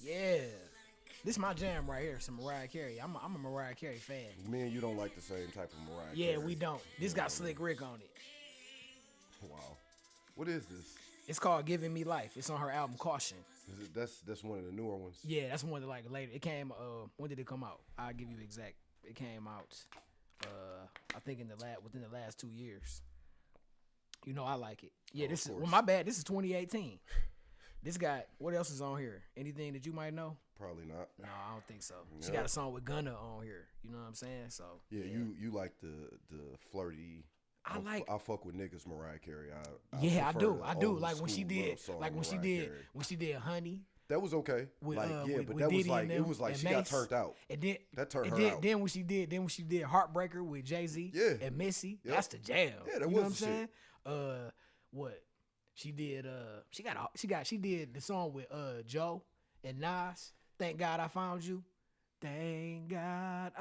Yeah. This my jam right here, some Mariah Carey. I'm a Mariah Carey fan. Me and you don't like the same type of Mariah Yeah, Carey. we don't. This got Slick Rick on it. Wow. What is this? It's called Giving Me Life. It's on her album Caution. That's one of the newer ones. Yeah, that's one that like later. It came. When did it come out? I'll give you exact. It came out. I think within the last 2 years. You know I like it. Yeah, this is my bad. This is 2018. This got what else is on here? Anything that you might know? Probably not. No, I don't think so. She got a song with Gunna on here. You know what I'm saying? So yeah. You like the flirty. I fuck with niggas Mariah Carey. I do. Like when she did Honey. That was okay. With, but with that was Diddy like it was like she got turned out. And then that turned her out. Then when she did Heartbreaker with Jay-Z and Missy, that's the jam. Yeah, that you was know what I'm shit. saying? What? She did she did the song with Joe and Nas. Thank God I Found You. Thank God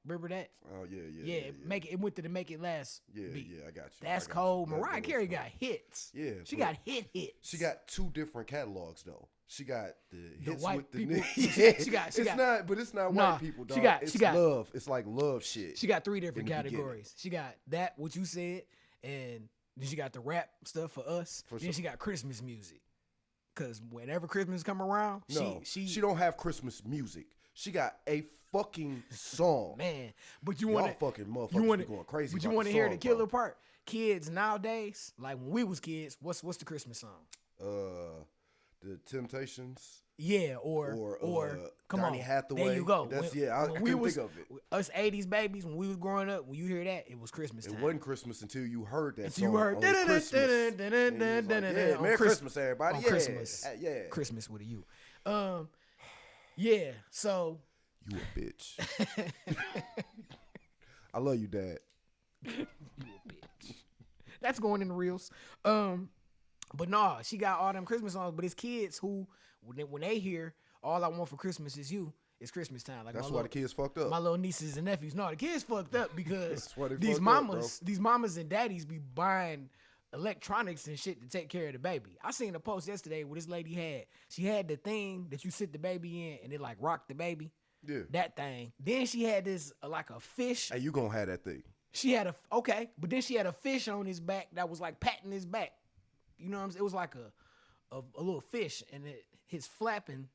remember that? Oh yeah. It went to the Make It Last beat. Yeah, I got you. That's cold. Mariah Carey got hits. Yeah. She got hits. She got two different catalogs though. She got the hits white with the people. niggas. It's not nah, white people, dog. She got love. It's like love shit. She got 3 different categories. She got that, what you said, and then she got the rap stuff for us. Then she got Christmas music. Cause whenever Christmas come around, she don't have Christmas music. She got a fucking song. Man, but you want to fucking motherfuckers be going crazy. But you want to hear the killer part? Kids nowadays, like when we was kids, what's the Christmas song? The Temptations. Yeah, or come Donny on, Hathaway. There you go. I couldn't think of it. Us 80s babies, when we was growing up, when you hear that, it was Christmas time. It wasn't Christmas until you heard that song. You heard Merry Christmas, everybody. On Christmas. Yeah. Christmas with a U. Yeah, so. You a bitch. I love you, Dad. You a bitch. That's going in the reels. But nah, she got all them Christmas songs, but it's kids who, when they hear All I Want for Christmas Is You, it's Christmas time. Like that's why the kids fucked up. My little nieces and nephews. No, the kids fucked up because these mamas and daddies be buying electronics and shit to take care of the baby. I seen a post yesterday where this lady had the thing that you sit the baby in and it like rocked the baby. Yeah. That thing. Then she had this like a fish. Hey, you gonna have that thing. She had but then she had a fish on his back that was like patting his back. You know what I'm saying? It was like a little fish and his flapping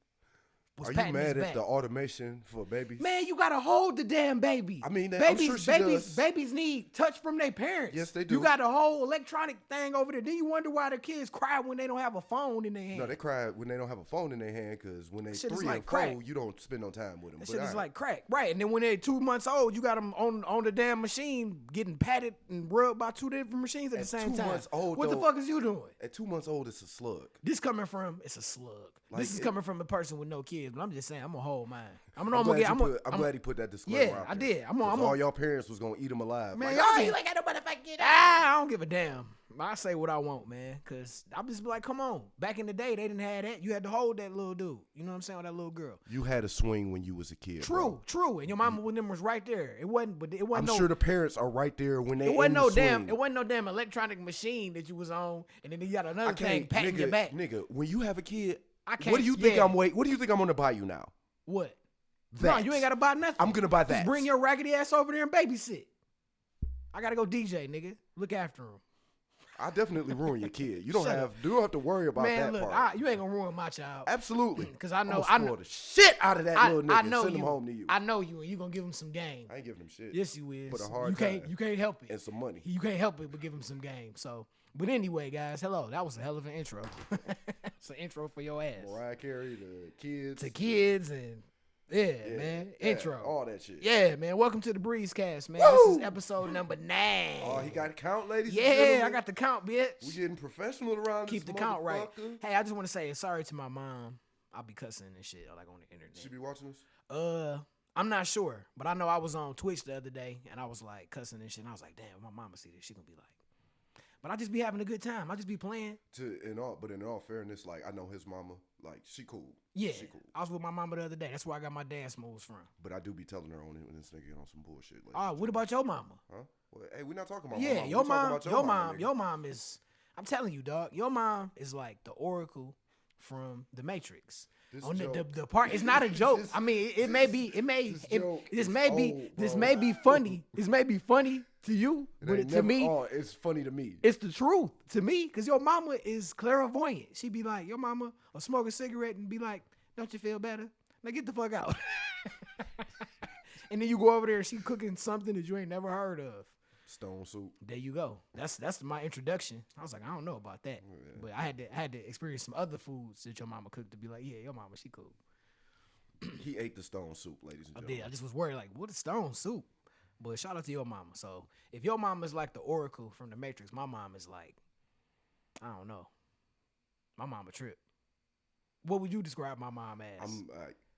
was patting his back. Are you mad at the automation for babies? Man, you gotta hold the damn baby. I mean, I'm sure she does. Babies need touch from their parents. Yes, they do. You got a whole electronic thing over there. Then you wonder why the kids cry when they don't have a phone in their hand. No, they cry when they don't have a phone in their hand because when they 3 like and 4, crack. you don't spend no time with them. That shit is like crack. Right, and then when they're 2 months old, you got them on the damn machine getting patted and rubbed by 2 different machines at the same time. 2 months old, what the fuck is you doing? At 2 months old, it's a slug. It's a slug. This is coming from a person with no kids, but I'm just saying, I'm gonna hold mine. I'm glad he put that disclaimer out there. I did. All y'all parents was gonna eat them alive. Man, like, you ain't got no motherfucking I don't give a damn. I say what I want, man, because I'm just like, come on. Back in the day, they didn't have that. You had to hold that little dude. You know what I'm saying? Or that little girl. You had a swing when you was a kid. True. And your mama with them was right there. It wasn't. I'm sure the parents are right there when they. It wasn't no damn electronic machine that you was on, and then you got another thing patting your back. Nigga, when you have a kid, I can't. What do you think What do you think I'm gonna buy you now? What? That. No, you ain't gotta buy nothing. I'm gonna buy that. Just bring your raggedy ass over there and babysit. I gotta go DJ, nigga. Look after him. I definitely ruin your kid. You don't have to worry about that part. You ain't gonna ruin my child. Absolutely. Because I know the shit out of that little nigga. I know send him home to you. I know you, and you gonna give him some game. I ain't giving him shit. Yes, you is. Put a hard time. You can't help it. And some money. You can't help it but give him some game. So, but anyway, guys, hello. That was a hell of an intro. It's an intro for your ass. Mariah Carey, to kids and. Yeah, man. Intro. All that shit. Yeah, man. Welcome to the Breezecast, man. Woo! This is episode number 9. Oh, he got to count, ladies and gentlemen. gentlemen. I got the count, bitch. We getting professional around Keep this the count right. motherfucker. Hey, I just want to say sorry to my mom. I'll be cussing and shit like on the internet. She be watching us? I'm not sure, but I know I was on Twitch the other day and I was like cussing and shit. And I was like, damn, my mama see this, she gonna be like. But I just be having a good time. I just be playing. In all fairness, like I know his mama, like she cool. Yeah, she cool. I was with my mama the other day. That's where I got my dance moves from. But I do be telling her on it when this nigga on some bullshit. Like, what about your mama? Huh? Well, hey, we're not talking about your mom is. I'm telling you, dog. Your mom is like the Oracle from The Matrix. On the part, it's not a joke. I mean, this may be funny. This may be funny to you, but to me, it's funny to me. It's the truth to me, because your mama is clairvoyant. She be like, your mama will smoke a cigarette and be like, don't you feel better? Now get the fuck out. And then you go over there and she cooking something that you ain't never heard of. Stone soup. There you go. That's my introduction. I was like, I don't know about that, but I had to experience some other foods that your mama cooked to be like, yeah, your mama, she cool. He ate the stone soup, ladies and gentlemen. I just was worried, like, what is stone soup? But shout out to your mama. So if your mama is like the Oracle from the Matrix, my mom is like, I don't know. My mama trip. What would you describe my mom as?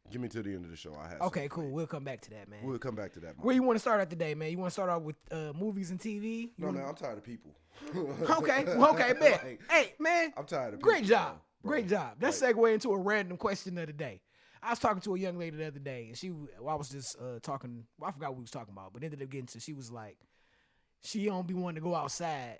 Give me to the end of the show. Okay, cool. We'll come back to that, man. We'll come back to that. Where you want to start at today, man? You want to start out with movies and TV? Man, I'm tired of people. Okay, bet. Hey, man. I'm tired of people. Great job. Great job. Let's segue into a random question of the day. I was talking to a young lady the other day, and I was just talking. Well, I forgot what we was talking about, but ended up getting to. She was like, she don't be wanting to go outside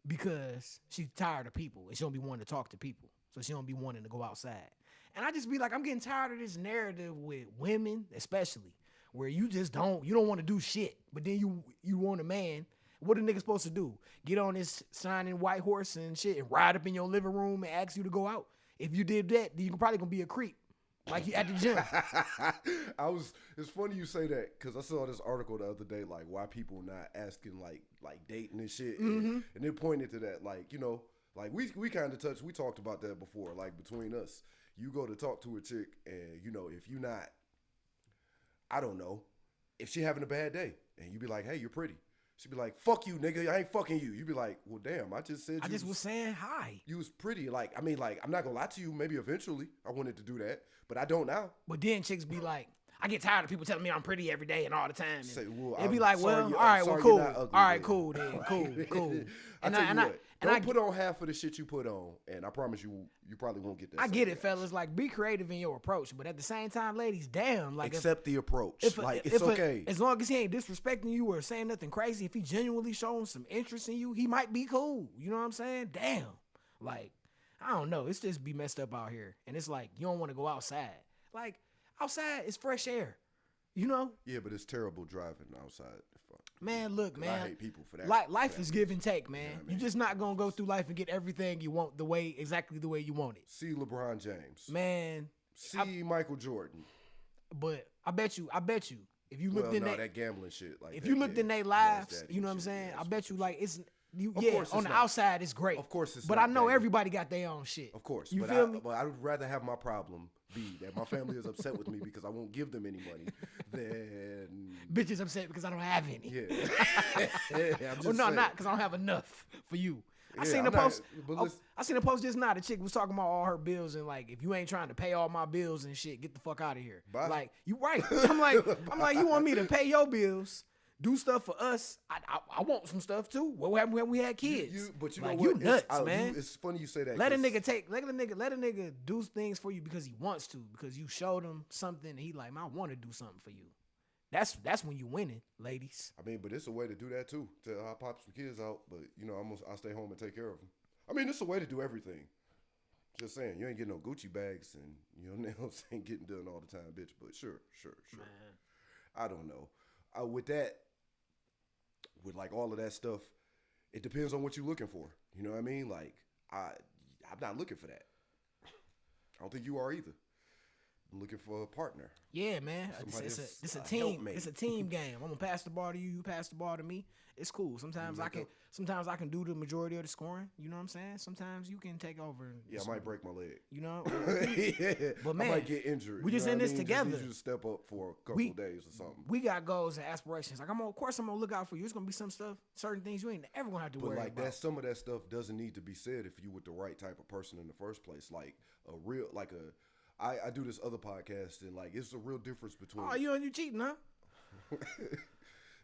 because she's tired of people, and she don't be wanting to talk to people, so she don't be wanting to go outside. And I just be like, I'm getting tired of this narrative with women, especially, where you don't want to do shit, but then you want a man. What a nigga supposed to do? Get on this shining white horse and shit and ride up in your living room and ask you to go out? If you did that, then you probably gonna be a creep. Like you at the gym. It's funny you say that, because I saw this article the other day, like why people not asking like dating and shit, and it pointed to that, like, you know, like we kind of touched, we talked about that before, like between us, you go to talk to a chick, and you know, if you not, I don't know, if she having a bad day, and you be like, hey, you're pretty. She'd be like, fuck you, nigga, I ain't fucking you. You'd be like, well, damn, I just said was saying hi. You was pretty. Like, I mean, like, I'm not gonna lie to you, maybe eventually I wanted to do that, but I don't now. But then chicks be like, I get tired of people telling me I'm pretty every day and all the time. Say, well, it'd be like, well, all right, well, cool. All right, cool then, cool. Don't put on half of the shit you put on, and I promise you probably won't get that. I get it, fellas. Like, be creative in your approach, but at the same time, ladies, damn, like, accept the approach. It's okay. As long as he ain't disrespecting you or saying nothing crazy, if he genuinely showing some interest in you, he might be cool. You know what I'm saying? Damn. Like, I don't know. It's just be messed up out here, and it's like you don't want to go outside. Like, outside is fresh air. You know? Yeah, but it's terrible driving outside. Man, look, man. I hate people for that. Life is give and take, man. You know what I mean? You're just not gonna go through life and get everything you want exactly the way you want it. See LeBron James. Man. See Michael Jordan. But I bet you, if you looked in that gambling shit, like if you looked in their lives, you know what I'm saying? I bet you, like, it's on the outside it's great. Of course it's but not, I know everybody got their own shit. Of course. You feel me? But I would rather have my problem be that my family is upset with me because I won't give them any money than bitches upset because I don't have any. Yeah. I'm not because I don't have enough for you. I seen a post just now. The chick was talking about all her bills and like, if you ain't trying to pay all my bills and shit, get the fuck out of here. Bye. Like, you right. I'm like, you want me to pay your bills, do stuff for us? I want some stuff too. What happened when we had kids? But you like, know what? You nuts, man. It's funny you say that. Let a nigga do things for you because he wants to, because you showed him something and he like, man, I want to do something for you. That's when you winning, ladies. I mean, but it's a way to do that too. I pop some kids out, but you know, I'll stay home and take care of them. I mean, it's a way to do everything. Just saying, you ain't getting no Gucci bags and your nails ain't getting done all the time, bitch. But sure. Man. I don't know. With like all of that stuff, it depends on what you're looking for. You know what I mean? Like, I'm not looking for that. I don't think you are either. I'm looking for a partner. Yeah, man. It's a team. It's a team game. I'm gonna pass the ball to you. You pass the ball to me. It's cool. Sometimes I can do the majority of the scoring. You know what I'm saying? Sometimes you can take over. Yeah, I might break my leg. You know? Yeah. But man, I might get injured. We just in this together. Just need you to step up for a couple days or something. We got goals and aspirations. Like, of course I'm gonna look out for you. It's gonna be some stuff, certain things you ain't ever gonna have to worry about. But like some of that stuff doesn't need to be said if you with the right type of person in the first place. Like I do this other podcast, and like it's a real difference between. Oh, you cheating, huh?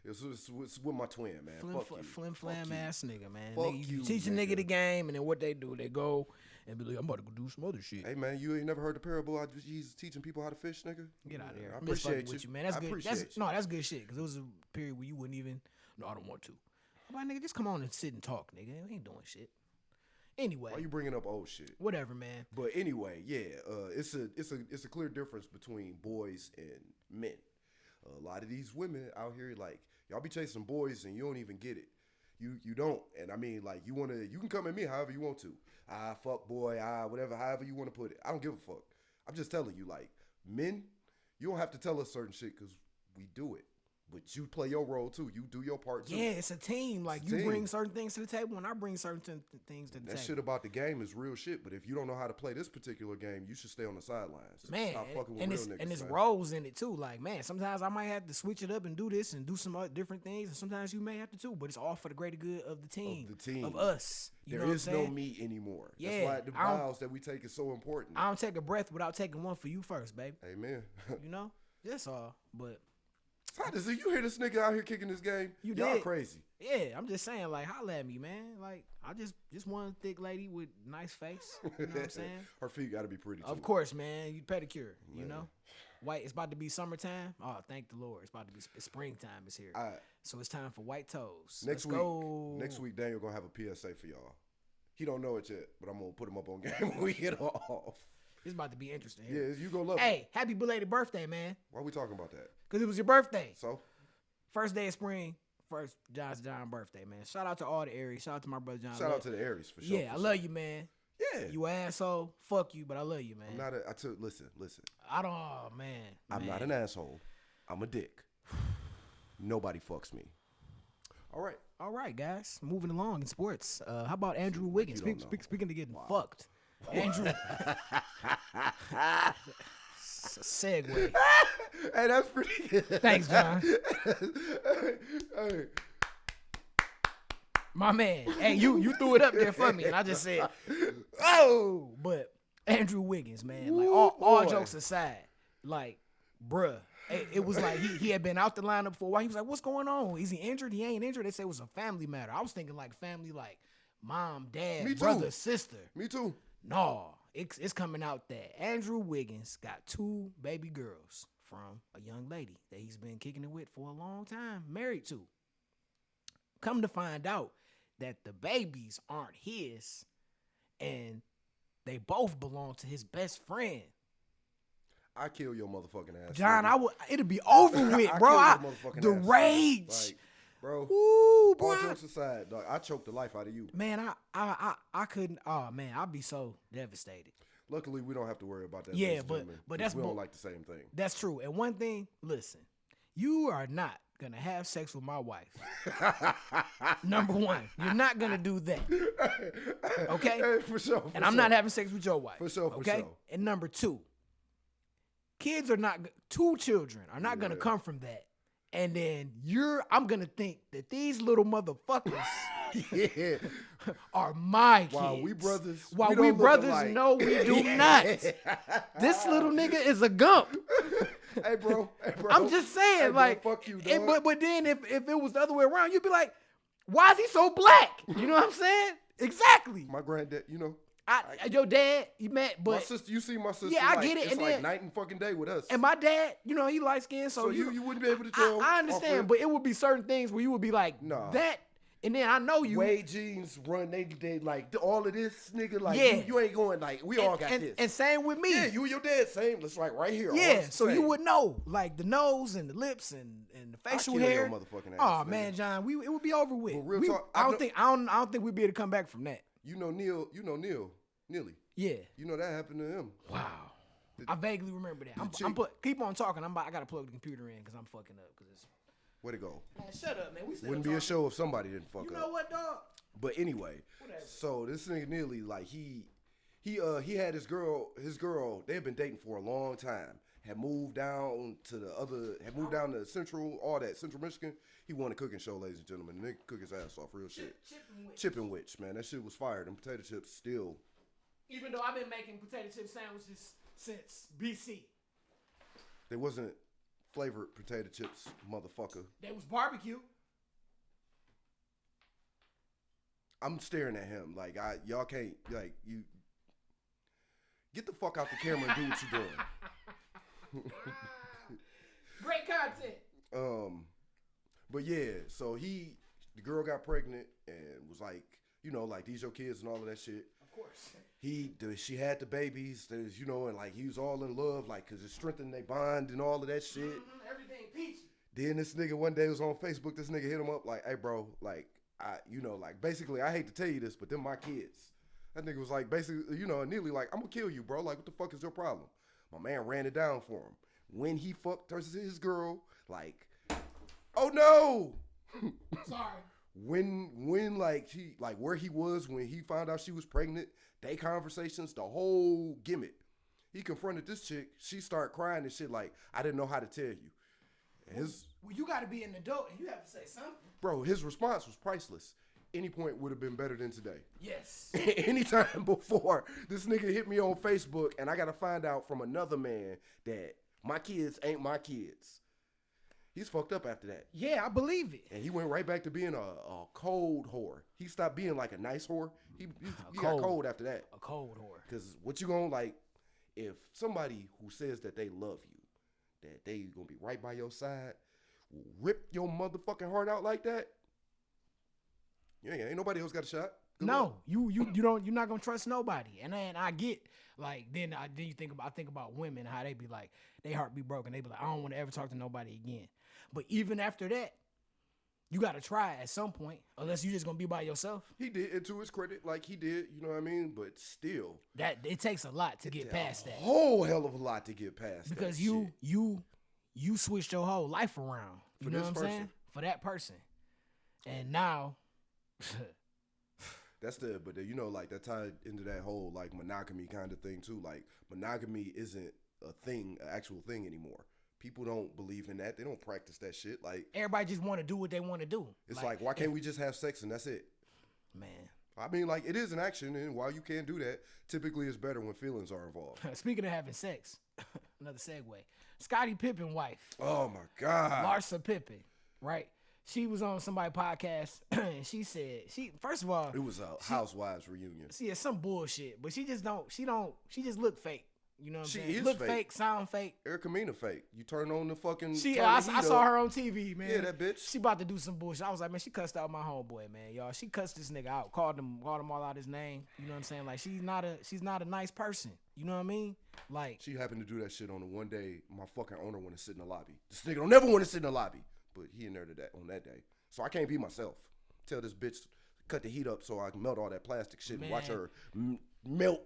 It's with my twin, man. Flim flam ass nigga, man. Fuck you teach a nigga the game, and then what they do, they go and be like, I'm about to go do some other shit. Hey, man, you ain't never heard the parable? He's teaching people how to fish, nigga. Get out of here. I appreciate you, man. That's good. That's good shit. Because it was a period where you wouldn't even. No, I don't want to. I'm like, nigga, just come on and sit and talk, nigga. We ain't doing shit. Anyway, why you bringing up old shit? Whatever, man. But anyway, yeah, it's a clear difference between boys and men. A lot of these women out here, like, y'all be chasing boys and you don't even get it. You don't. And I mean, like, you can come at me however you want to. Fuck boy, whatever, however you want to put it. I don't give a fuck. I'm just telling you, like, men, you don't have to tell us certain shit because we do it. But you play your role too. You do your part too. Yeah, it's a team. Like, you bring certain things to the table, and I bring certain things to the table. That shit about the game is real shit. But if you don't know how to play this particular game, you should stay on the sidelines. Man, stop fucking with real niggas. And there's roles in it too. Like, man, sometimes I might have to switch it up and do this and do some other different things, and sometimes you may have to too. But it's all for the greater good of the team, of us. There is no me anymore. Yeah, that's why the vows that we take is so important. I don't take a breath without taking one for you first, baby. Amen. You know, that's all. But. You hear this nigga out here kicking this game? Y'all crazy. Yeah, I'm just saying, like, holla at me, man. Like, I just want a thick lady with nice face. You know what I'm saying? Her feet got to be pretty too. Of course, man. You pedicure, you know? White, it's about to be summertime. Oh, thank the Lord. It's about to be springtime is here. So it's time for white toes. Next week, Daniel going to have a PSA for y'all. He don't know it yet, but I'm going to put him up on game when we get off. It's about to be interesting here. Yeah, you gonna love it. Hey, happy belated birthday, man. Why are we talking about that? Because it was your birthday. So? First day of spring, first John birthday, man. Shout out to all the Aries. Shout out to my brother John. Shout out to the Aries, for sure. Yeah, I love you, man. Yeah. You asshole. Fuck you, but I love you, man. I'm not listen. I'm not an asshole. I'm a dick. Nobody fucks me. All right, guys. Moving along in sports. How about Andrew Wiggins? Speaking of getting fucked. Andrew. Segue. Hey, that's pretty good. Thanks, John. Hey. My man. Hey, you threw it up there for me, and I just said, oh. But Andrew Wiggins, man. Like, all jokes aside, like, bruh. It was like he had been out the lineup for a while. He was like, what's going on? Is he injured? He ain't injured. They say it was a family matter. I was thinking like family, like mom, dad, brother, sister. Me too. No, it's coming out that Andrew Wiggins got 2 baby girls from a young lady that he's been kicking it with for a long time, married to. Come to find out that the babies aren't his, and they both belong to his best friend. I kill your motherfucking ass, John. It'd be over with, bro. The rage. Like, bro. Ooh, bro. All jokes aside, dog, I choked the life out of you. Man, I couldn't. Oh man, I'd be so devastated. Luckily, we don't have to worry about that. Yeah, but we don't like the same thing. That's true. And one thing, listen, you are not gonna have sex with my wife. Number one, you're not gonna do that. Okay, hey, for sure. And I'm not having sex with your wife. For sure. Okay. And number two, two children are not gonna come from that. And then I'm gonna think that these little motherfuckers are my kids. While we brothers, no, we do not. This little nigga is a gump. Hey, bro. I'm just saying, hey, like, bro, fuck you, dog. But then if it was the other way around, you'd be like, why is he so black? You know what I'm saying? Exactly. My granddad, you know. Your dad, you met, but my sister, you see my sister. Yeah, I get it. It's and like then, night and fucking day with us. And my dad, you know, he light skinned, so you wouldn't be able to tell. I understand, but it would be certain things where you would be like, nah. That, and then I know you. Wade jeans run, they like all of this, nigga. Like, yeah. you ain't going like we all got this. And same with me. Yeah, you and your dad, same. Let's like right here. Yeah, so you would know, like the nose and the lips and the facial hair. Your motherfucking ass, oh man, John, it would be over with. But real talk, I don't think we'd be able to come back from that. You know Neely. Yeah. You know that happened to him. Wow. I vaguely remember that. Keep on talking. I gotta plug the computer in because I'm fucking up. Where'd it go? Man, shut up, man. Wouldn't be a show if somebody didn't fuck up. You know what, dog? But anyway, so this nigga Neely, like he had his girl. They had been dating for a long time. Had moved down to Central Michigan. He won a cooking show, ladies and gentlemen. The nigga cook his ass off, real shit. Chip and Witch, man. That shit was fired. And potato chips still. Even though I've been making potato chip sandwiches since BC. They wasn't flavored potato chips, motherfucker. They was barbecue. I'm staring at him like y'all can't like you. Get the fuck out the camera and do what you're doing. Great content. But yeah, so the girl got pregnant and was like you know, like these your kids and all of that shit. Of course. She had the babies, there's, you know, and like he was all in love, like, cause it strengthened their bond and all of that shit. Everything peachy. Then this nigga one day was on Facebook. This nigga hit him up like, "Hey, bro, like, you know, like, basically, I hate to tell you this, but them my kids." That nigga was like, basically, you know, nearly like, "I'm gonna kill you, bro. Like, what the fuck is your problem?" My man ran it down for him. When he fucked his girl, like, oh no. Sorry. When like he like where he was when he found out she was pregnant, they conversations, the whole gimmick. He confronted this chick. She started crying and shit like, "I didn't know how to tell you." Well, you got to be an adult and you have to say something. Bro, his response was priceless. Any point would have been better than today. Yes. Anytime before, this nigga hit me on Facebook and I got to find out from another man that my kids ain't my kids. He's fucked up after that. Yeah, I believe it. And he went right back to being a cold whore. He stopped being like a nice whore. He got cold after that. A cold whore. Because what you gonna like, if somebody who says that they love you, that they gonna be right by your side, will rip your motherfucking heart out like that, yeah, ain't nobody else got a shot. Good no, luck. you're not gonna trust nobody. And then I get like then you think about women, how they be like, they heart be broken. They be like, I don't want to ever talk to nobody again. But even after that, you gotta try at some point, unless you just gonna be by yourself. He did, and to his credit, like he did, you know what I mean? But still, that it takes a lot to get past that. Whole hell of a lot to get past because that you switched your whole life around. You know what I'm saying? For that person. And now but you know, like that tied into that whole like monogamy kind of thing too. Like monogamy isn't a thing, an actual thing anymore. People don't believe in that. They don't practice that shit. Like everybody just want to do what they want to do. It's like why can't we just have sex and that's it? Man. I mean, like it is an action, and while you can't do that, typically it's better when feelings are involved. Speaking of having sex, another segue. Scottie Pippen wife. Oh my God. Larsa Pippen, right? She was on somebody's podcast and she said first of all it was a housewives reunion. See, it's some bullshit, but she just look fake. You know what I'm saying? She is look fake. fake, sound fake. Erica Mena fake. You turn on the fucking. I saw her on TV, man. Yeah, that bitch. She about to do some bullshit. I was like, man, she cussed out my homeboy, man, y'all. She cussed this nigga out, called him all out his name. You know what I'm saying? Like she's not a nice person. You know what I mean? Like she happened to do that shit on the one day my fucking owner want to sit in the lobby. This nigga don't never want to sit in the lobby, but he in there on that day. So I can't be myself. Tell this bitch cut the heat up so I can melt all that plastic shit and watch her melt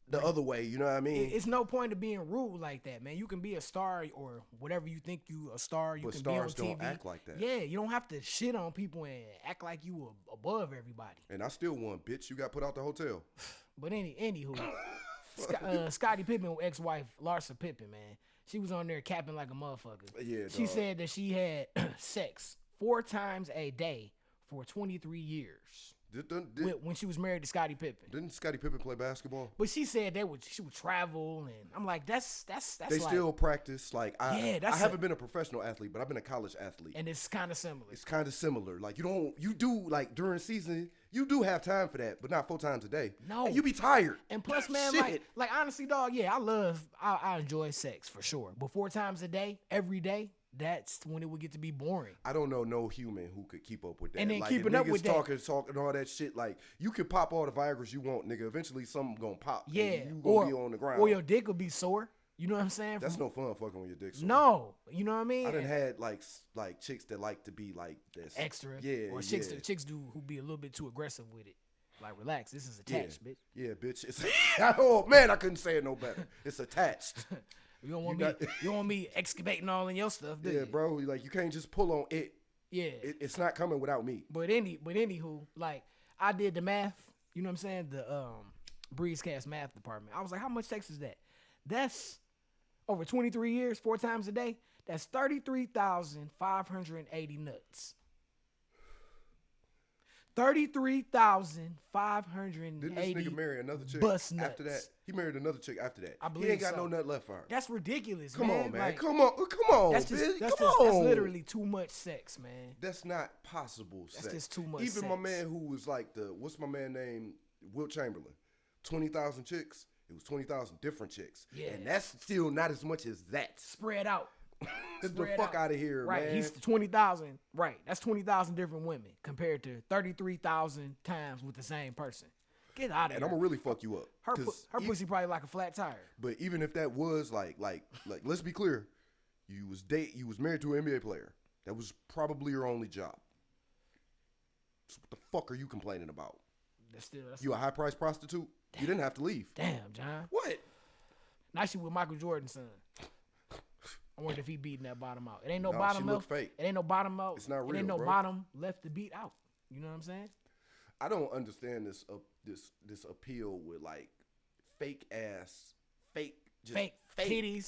the other way. You know what I mean? It's no point of being rude like that, man. You can be a star or whatever you think you a star. You but can be on TV. Stars don't act like that. Yeah, you don't have to shit on people and act like you above everybody. And I still won, bitch. You got put out the hotel. But anywho, Scottie Pippen ex-wife Larsa Pippen, man, she was on there capping like a motherfucker. Yeah, she said that she had sex 4 times a day for 23 years. When she was married to Scottie Pippen. Didn't Scottie Pippen play basketball? But she said she would travel, and I'm like, that's they like, still practice. Like I haven't been a professional athlete, but I've been a college athlete, and it's kind of similar. It's kind of similar. Like you do like during season, you do have time for that, but not 4 times a day. No, and you be tired. And plus, man, like honestly, dog, yeah, I enjoy sex for sure, but 4 times a day, every day. That's when it would get to be boring. I don't know no human who could keep up with that. And then like, keeping up with talking all that shit. Like you can pop all the Viagra's you want, nigga. Eventually, something gonna pop. Yeah, and you gonna be on the ground, or your dick will be sore. You know what I'm saying? That's no fun fucking with your dick sore. No, you know what I mean. I done had like chicks that like to be like this extra. Yeah, or chicks do who be a little bit too aggressive with it. Like relax, this is attached, bitch. Yeah, bitch. It's oh man, I couldn't say it no better. It's attached. You don't want me excavating all in your stuff, do you? Yeah, bro. Like you can't just pull on it. Yeah, it's not coming without me. But anywho, like I did the math. You know what I'm saying? The Breezecast math department. I was like, how much sex is that? That's over 23 years, 4 times a day. That's 33,580 nuts. 33,580. Didn't this nigga marry another chick after that? He married another chick after that. I believe he ain't got no nut left for her. That's ridiculous, Come man. on, man. Like, come on. That's literally too much sex, man. That's not possible sex. That's just too much Even sex. my man who was like what's my man name? Wilt Chamberlain. 20,000 chicks. It was 20,000 different chicks. Yeah. And that's still not as much as that. Spread out. Get the fuck out of here, right, man. He's 20,000. Right, that's 20,000 different women compared to 33,000 times with the same person. Get out of here. And I'm gonna really fuck you up. Her pussy probably like a flat tire. But even if that was like, let's be clear, you was married to an NBA player. That was probably your only job. So what the fuck are you complaining about? You a high priced prostitute? Damn. You didn't have to leave. Damn, John. What? Now she with Michael Jordan's son. I wonder if he beating that bottom out. It ain't no she bottom look left. Fake. It ain't no bottom out. It's not real. It ain't no bro. bottom left to beat out. You know what I'm saying? I don't understand this appeal with like fake titties,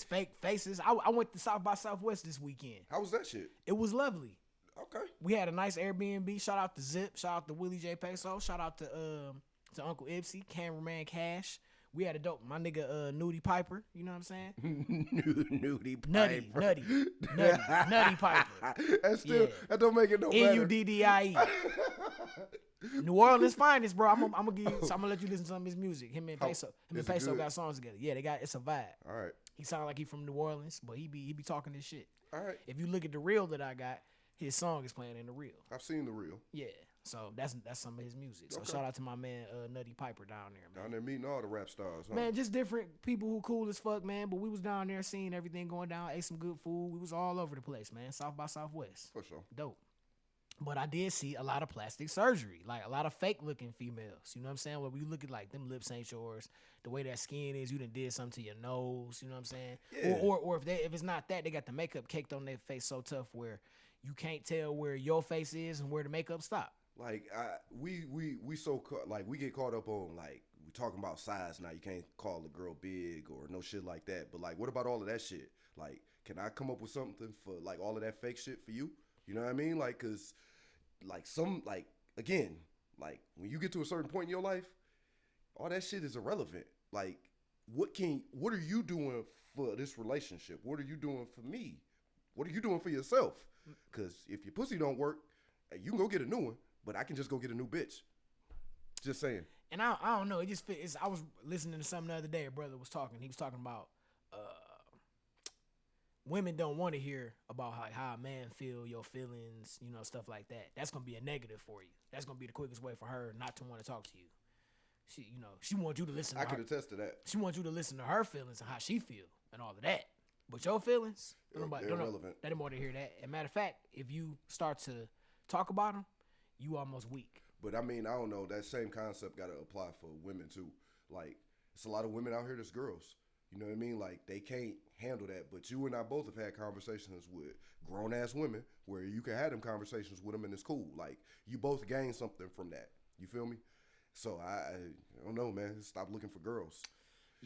fake faces. I went to South by Southwest this weekend. How was that shit? It was lovely. Okay. We had a nice Airbnb. Shout out to Zip. Shout out to Willie J. Peso. Shout out to Uncle Ipsy, cameraman Cash. We had a dope, my nigga Nudie Piper. You know what I'm saying? Nudie Piper. Nutty Piper. That's still that don't make it no better. Nuddie. New Orleans finest, bro. I'm gonna let you listen to some of his music. Him and Peso. Got songs together. Yeah, it's a vibe. All right. He sound like he from New Orleans, but he be talking this shit. All right. If you look at the reel that I got, his song is playing in the reel. I've seen the reel. Yeah. So that's some of his music. So shout out to my man Nutty Piper down there, man. Down there meeting all the rap stars, huh? Man, just different people who cool as fuck, man. But we was down there seeing everything going down, ate some good food. We was all over the place, man. South by Southwest. For sure. Dope. But I did see a lot of plastic surgery, like a lot of fake looking females. You know what I'm saying? Where you look at like them lips ain't yours, the way that skin is, you done did something to your nose. You know what I'm saying? Yeah. Or if it's not that, they got the makeup caked on their face so tough where you can't tell where your face is and where the makeup stop. Like we get caught up on like we talking about size now. You can't call a girl big or no shit like that. But like, what about all of that shit? Like, can I come up with something for like all of that fake shit for you? You know what I mean? Like, cause like again, like when you get to a certain point in your life, all that shit is irrelevant. Like, what are you doing for this relationship? What are you doing for me? What are you doing for yourself? Cause if your pussy don't work, you can go get a new one. But I can just go get a new bitch. Just saying. And I don't know. It just fits. I was listening to something the other day. A brother was talking. He was talking about women don't want to hear about how a man feel, your feelings, you know, stuff like that. That's gonna be a negative for you. That's gonna be the quickest way for her not to want to talk to you. She wants you to listen. I can attest to that. She wants you to listen to her feelings and how she feel and all of that. But your feelings, they're irrelevant. They don't want to hear that. As a matter of fact, if you start to talk about them, you almost weak. But I mean, I don't know. That same concept got to apply for women too. Like, it's a lot of women out here that's girls. You know what I mean? Like, they can't handle that. But you and I both have had conversations with grown-ass women where you can have them conversations with them and it's cool. Like, you both gain something from that. You feel me? So, I don't know, man. Stop looking for girls.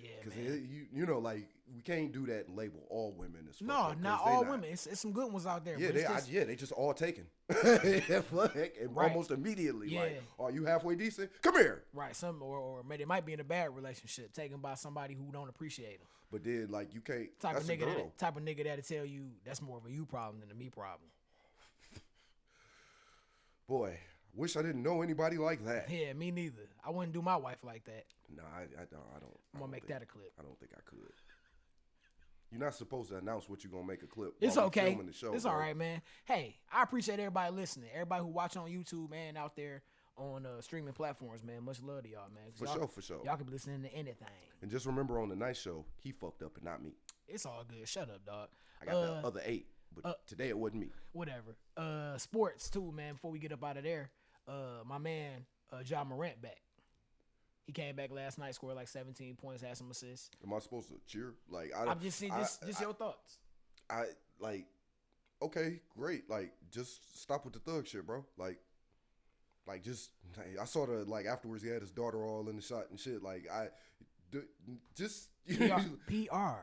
Yeah, because man. Like we can't do that and label all women as no, not all women. It's some good ones out there. Yeah, they just all taken. And almost immediately. Yeah. Like, are you halfway decent? Come here. Right. Some or they might be in a bad relationship, taken by somebody who don't appreciate them. But then, like, you can't. Type of nigga that'll tell you that's more of a you problem than a me problem. Boy. Wish I didn't know anybody like that. Yeah, me neither. I wouldn't do my wife like that. No, I don't. I'm gonna make that a clip. I don't think I could. You're not supposed to announce what you're gonna make a clip. It's okay. The show, it's all right, man. Hey, I appreciate everybody listening. Everybody who watch on YouTube, man, out there on streaming platforms, man. Much love to y'all, man. For sure. Y'all can be listening to anything. And just remember, on the night show, he fucked up and not me. It's all good. Shut up, dog. I got the other 8, but today it wasn't me. Whatever. Sports too, man. Before we get up out of there. My man, John Morant back. He came back last night, scored like 17 points, had some assists. Am I supposed to cheer? Like, I'm just saying, just your thoughts. Okay, great. Like, just stop with the thug shit, bro. Like just, I saw afterwards he had his daughter all in the shot and shit. Like, just PR.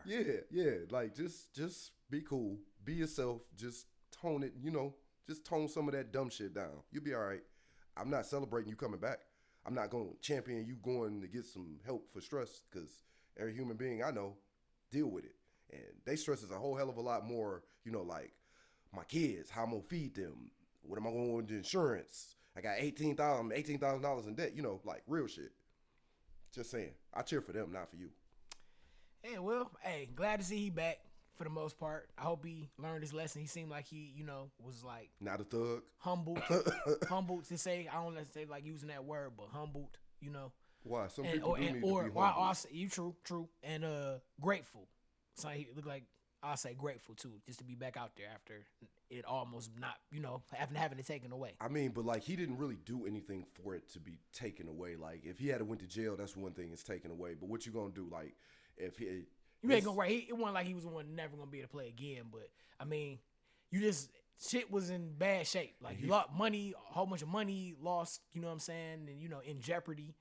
Yeah. Like, just be cool, be yourself. Just tone it. Just tone some of that dumb shit down. You'll be all right. I'm not celebrating you coming back. I'm not going to champion you going to get some help for stress because every human being I know deal with it. And they stress is a whole hell of a lot more, like my kids, how I'm going to feed them. What am I going to do with insurance? I got $18,000 in debt, like real shit. Just saying. I cheer for them, not for you. Hey, glad to see he back. for the most part. I hope he learned his lesson. He seemed like he, was like Not a thug. humbled, humbled to say. I don't let's say like using that word, but humbled. Why? Some people need to be humbled. I'll say, you true, and grateful. So he looked like I'll say grateful too, just to be back out there after it almost not, having it taken away. I mean, but like he didn't really do anything for it to be taken away. Like if he had went to jail, that's one thing. It's taken away. But what you gonna do? Like if he, you ain't gonna right. It wasn't like he was the one never gonna be able to play again. But I mean, shit was in bad shape. Like you lost money, a whole bunch of money lost. You know what I'm saying? And in jeopardy.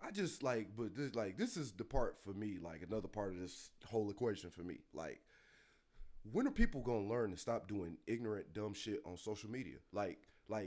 I just like, but this is the part for me. Like another part of this whole equation for me. Like, when are people gonna learn to stop doing ignorant, dumb shit on social media? Like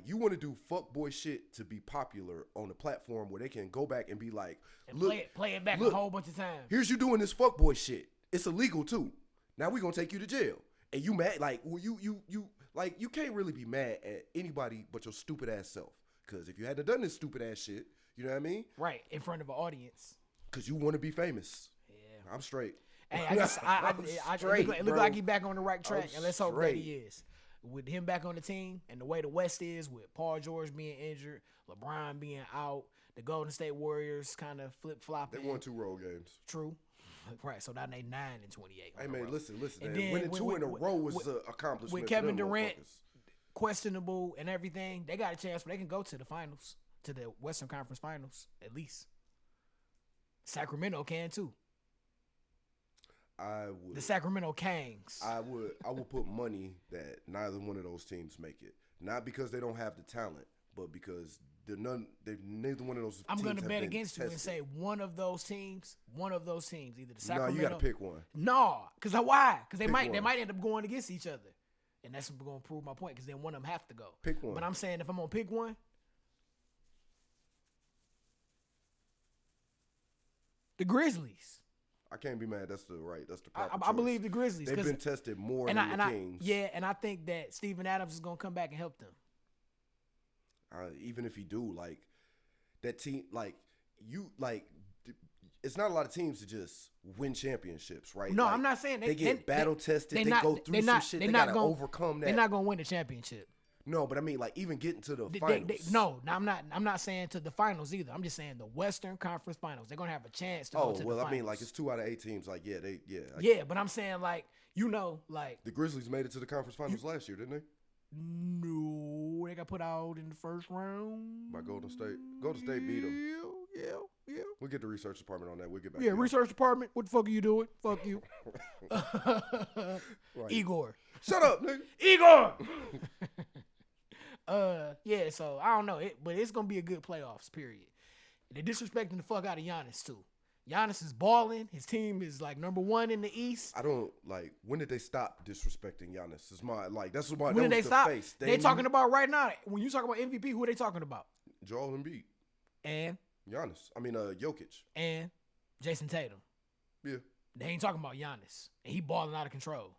you want to do fuckboy shit to be popular on a platform where they can go back and be like, and play it back a whole bunch of times. Here's you doing this fuckboy shit. It's illegal too. Now we gonna take you to jail. And you mad? Like, well, you can't really be mad at anybody but your stupid ass self. Because if you hadn't done this stupid ass shit. You know what I mean? Right, in front of an audience. Because you want to be famous. Yeah. I'm straight. Hey, it look like he's back on the right track, and let's hope that he is. With him back on the team, and the way the West is, with Paul George being injured, LeBron being out, the Golden State Warriors kind of flip-flopping. They won 2 road games. True. Right, so now they 9-28. Hey, man, listen. And then winning 2 in a row was an accomplishment. With Kevin Durant questionable and everything, they got a chance where they can go to the finals. To the Western Conference Finals, at least. Sacramento can too. I would. The Sacramento Kings. I would put money that neither one of those teams make it. Not because they don't have the talent, but because neither one of those. I'm going to bet against you and say one of those teams, either the Sacramento. No, you got to pick one. No, because why? Because they might end up going against each other, and that's going to prove my point. Because then one of them have to go. Pick one. But I'm saying if I'm gonna pick one. The Grizzlies. I can't be mad. That's the proper I believe the Grizzlies. They've been tested more than the Kings. And I think that Steven Adams is going to come back and help them. Even if he do, like, that team, like, it's not a lot of teams to just win championships, right? No, like, I'm not saying they get battle tested. They go through some shit. They got to overcome that. They're not going to win the championship. No, but I mean, like, even getting to the finals. I'm not saying to the finals either. I'm just saying the Western Conference Finals. They're gonna have a chance to go to the finals. I mean, like, it's 2 out of 8 teams. Like, but I'm saying, like, the Grizzlies made it to the conference finals last year, didn't they? No, they got put out in the first round by Golden State. Golden State beat them. Yeah. We'll get the research department on that. We'll get back. Yeah, research department. What the fuck are you doing? Fuck you, right. Igor. Shut up, nigga. Igor. So I don't know, but it's gonna be a good playoffs. Period. They're disrespecting the fuck out of Giannis too. Giannis is balling. His team is like number 1 in the East. I don't like. When did they stop disrespecting Giannis? It's my that's my. When did they stop? They talking about right now. When you talk about MVP, who are they talking about? Joel Embiid and Giannis. I mean, Jokic and Jason Tatum. Yeah, they ain't talking about Giannis, and he balling out of control.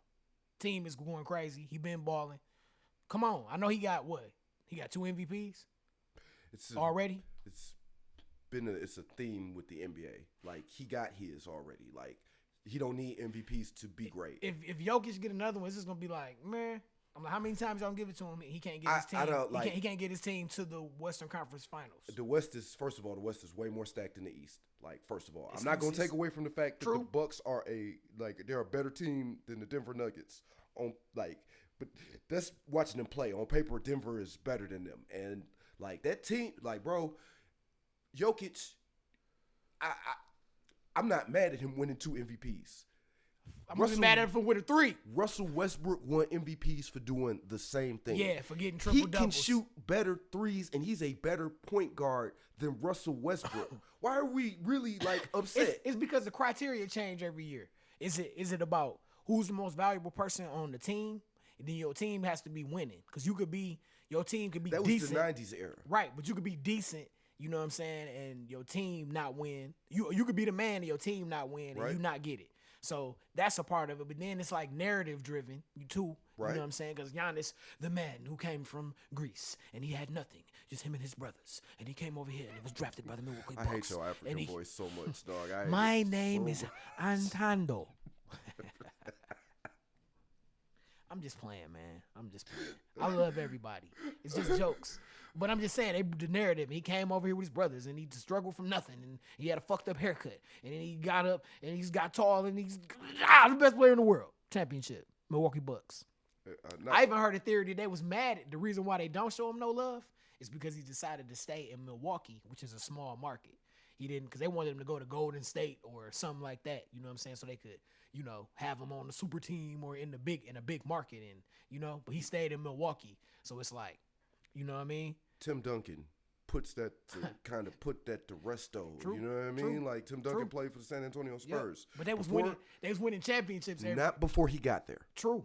Team is going crazy. He been balling. Come on, I know he got what? He got 2 MVPs. Already. It's a theme with the NBA. Like, he got his already. Like, he don't need MVPs to be great. If Jokic get another one, it's just gonna be like, man. I'm like, how many times y'all gonna give it to him? He can't get his team. He can't get his team to the Western Conference Finals. The West is way more stacked than the East. Like, first of all, I'm not gonna take away from the fact that the Bucks are they're a better team than the Denver Nuggets. But that's watching them play. On paper, Denver is better than them. And, like, that team, like, bro, Jokic, I'm not mad at him winning 2 MVPs. I'm really mad at him for winning 3. Russell Westbrook won MVPs for doing the same thing. Yeah, for getting triple doubles. He can shoot better threes, and he's a better point guard than Russell Westbrook. Why are we really, like, upset? It's because the criteria change every year. Is it about who's the most valuable person on the team? And then your team has to be winning. Because your team could be decent. That was the 90s era. Right, but you could be decent, you know what I'm saying, and your team not win. You could be the man and your team not win, and you not get it. So that's a part of it. But then it's like narrative driven, too. Right. You know what I'm saying? Because Giannis, the man who came from Greece, and he had nothing, just him and his brothers. And he came over here and he was drafted by the Milwaukee Bucks. I hate your African voice so much, dog. My name is Antando. I'm just playing, man. I'm just playing. I love everybody. It's just jokes. But I'm just saying, the narrative. He came over here with his brothers, and he struggled from nothing, and he had a fucked up haircut, and then he got up, and he's got tall, and he's the best player in the world. Championship, Milwaukee Bucks. I even heard a theory that they was mad. The reason why they don't show him no love is because he decided to stay in Milwaukee, which is a small market. He didn't, because they wanted him to go to Golden State or something like that. You know what I'm saying? So they could, have him on the super team or in a big market, and But he stayed in Milwaukee, so it's like, you know what I mean? Tim Duncan puts that to kind of put that to rest though. True. You know what I mean? Like Tim Duncan played for the San Antonio Spurs. But they was winning championships. Not before he got there. True.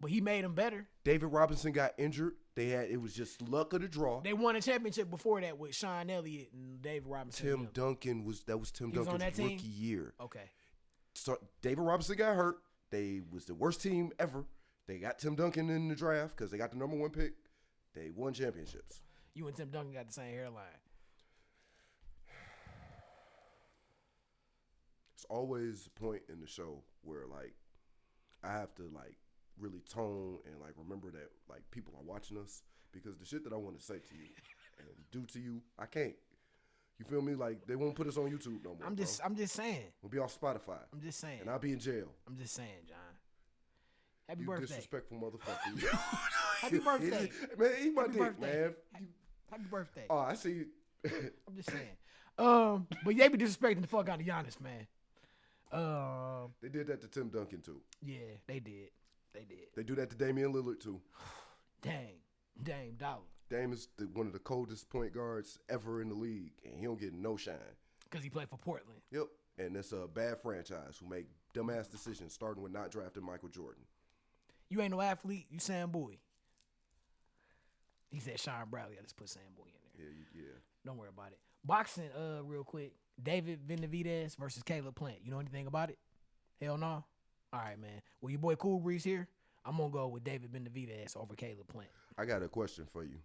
But he made them better. David Robinson got injured. It was just luck of the draw. They won a championship before that with Sean Elliott and David Robinson. Tim Duncan was Tim Duncan's rookie year. Okay. So David Robinson got hurt. They was the worst team ever. They got Tim Duncan in the draft because they got the number 1 pick. They won championships. You and Tim Duncan got the same hairline. It's always a point in the show where like I have to like really tone and like remember that like people are watching us, because the shit that I want to say to you and do to you, I can't. You feel me? Like they won't put us on YouTube no more. I'm just saying. We'll be off Spotify. I'm just saying. And I'll be in jail. I'm just saying, John. Happy you birthday. Disrespectful motherfucker. Happy birthday. Man, eat my Happy dick, birthday. man. Happy birthday. Oh, I see you. I'm just saying. But they be disrespecting the fuck out of Giannis, man. They did that to Tim Duncan too. Yeah, they did. They do that to Damian Lillard too. Dame Dollar. Dame is one of the coldest point guards ever in the league, and he don't get no shine. Because he played for Portland. Yep, and it's a bad franchise who make dumbass decisions, starting with not drafting Michael Jordan. You ain't no athlete, you Sam Bowie. He said Sean Bradley. I just put Sam Bowie in there. Yeah. Don't worry about it. Boxing, real quick. David Benavidez versus Caleb Plant. You know anything about it? Hell no? All right, man. Well, your boy Cool Breeze here. I'm going to go with David Benavidez over Caleb Plant. I got a question for you.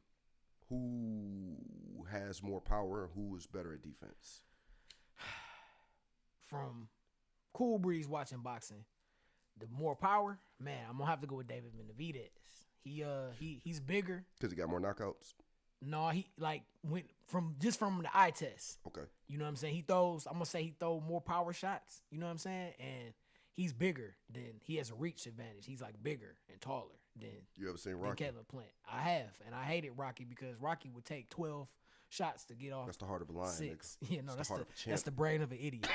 Who has more power and who is better at defense? From Cool Breeze watching boxing, the more power, man, I'm going to have to go with David Benavidez. He's bigger. Because he got more knockouts? No, he went from the eye test. Okay. You know what I'm saying? I'm going to say he throw more power shots. You know what I'm saying? And he's bigger he has a reach advantage. He's like bigger and taller than You ever seen Rocky? Caleb Plant. I have, and I hated Rocky because Rocky would take 12 shots to get off. That's the heart of a lion. 6. Nigga. Yeah, no, that's the brain of an idiot.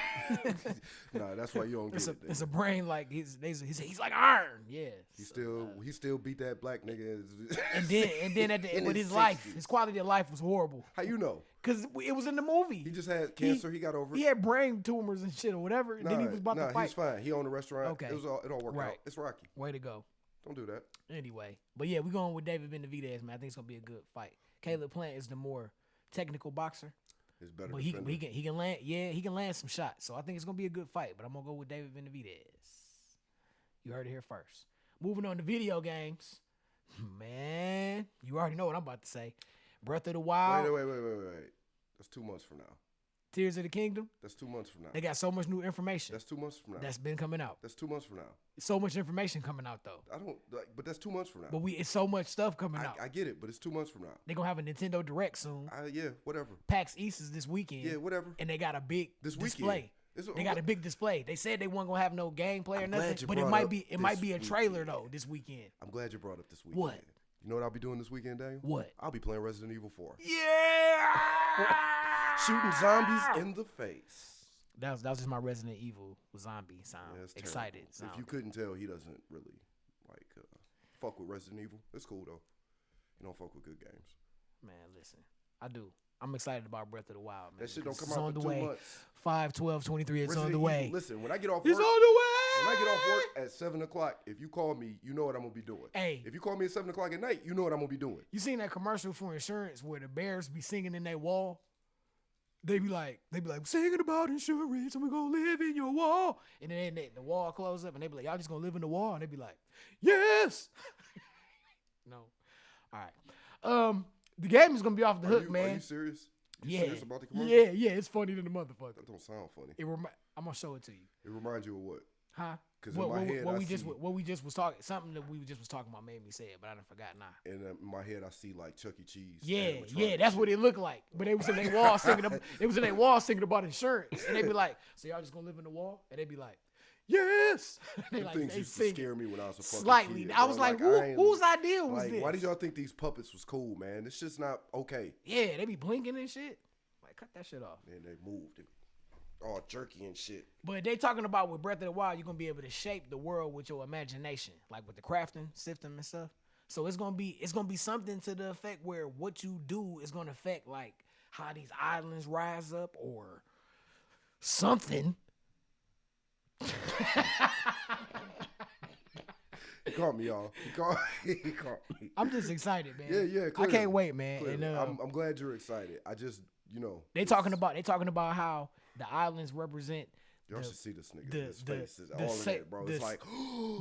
Nah, that's why you don't get it. It's a brain like he's like iron. Yeah. He still beat that black nigga. and then at the end with his 60s. life, his quality of life was horrible. How you know? Because it was in the movie. He just had cancer. He got over it. He had brain tumors and shit or whatever. And then he was about to fight. He's fine. He owned a restaurant. Okay. It all worked out. It's Rocky. Way to go. Don't do that. Anyway. But yeah, we're going with David Benavidez, man. I think it's going to be a good fight. Caleb Plant is the more technical boxer. It's better. But he can land. Yeah, he can land some shots. So I think it's going to be a good fight. But I'm going to go with David Benavidez. You heard it here first. Moving on to video games. Man, you already know what I'm about to say. Breath of the Wild. Wait. That's 2 months from now. Tears of the Kingdom. That's 2 months from now. They got so much new information. That's 2 months from now. That's been coming out. That's 2 months from now. So much information coming out though. But that's 2 months from now. But it's so much stuff coming out. I get it, but it's 2 months from now. They're gonna have a Nintendo Direct soon. Yeah, whatever. PAX East is this weekend. Yeah, whatever. And they got a big display. Weekend. They got a big display. They said they weren't gonna have no gameplay or nothing, but it might be a trailer though this weekend. I'm glad you brought up this weekend. What? You know what I'll be doing this weekend, Daniel? What? I'll be playing Resident Evil 4. Yeah. Shooting zombies in the face. That was just my Resident Evil zombie sound. Yeah, excited sound. If you couldn't tell, he doesn't really fuck with Resident Evil. It's cool though. He don't fuck with good games. Man, listen, I do. I'm excited about Breath of the Wild, man. That shit don't come out for 2 months. 5/12/23. It's Resident on the way. Evil, listen, when I get off work, it's on the way. When I get off work at 7 o'clock, if you call me, you know what I'm gonna be doing. Hey, if you call me at 7 o'clock at night, you know what I'm gonna be doing. You seen that commercial for insurance where the bears be singing in their wall? They be like singing about insurance and we gonna live in your wall. And then the wall close up and they be like, y'all just gonna live in the wall? And they be like, yes. No. All right. The game is gonna be off the hook, man. Are you serious? Yeah. Serious about the commercial? Yeah, it's funny than the motherfucker. That don't sound funny. I'm gonna show it to you. It reminds you of what? Huh? Because in my head, what we just was talking, something that we just was talking about made me say it, but I done forgot now. And in my head, I see like Chuck E. Cheese. Yeah, that's what it looked like. But they was in their wall singing. They was in their wall singing about insurance, and they be like, "So y'all just gonna live in the wall?" And they be like, "Yes." They like things used to scare me when I was a fucking slightly. kid, I was like, whose idea was this? Why did y'all think these puppets was cool, man? It's just not okay. Yeah, they be blinking and shit. Like, cut that shit off. And they moved it. All jerky and shit. But they talking about with Breath of the Wild, you're gonna be able to shape the world with your imagination, like with the crafting system and stuff. So it's gonna be something to the effect where what you do is gonna affect like how these islands rise up or something. He caught me, y'all. He caught me. I'm just excited, man. Yeah. Clearly, I can't wait, man. Clearly. And I'm glad you're excited. I just, they talking about how the islands represent. Y'all should see this nigga. His face is all of that, bro. It's like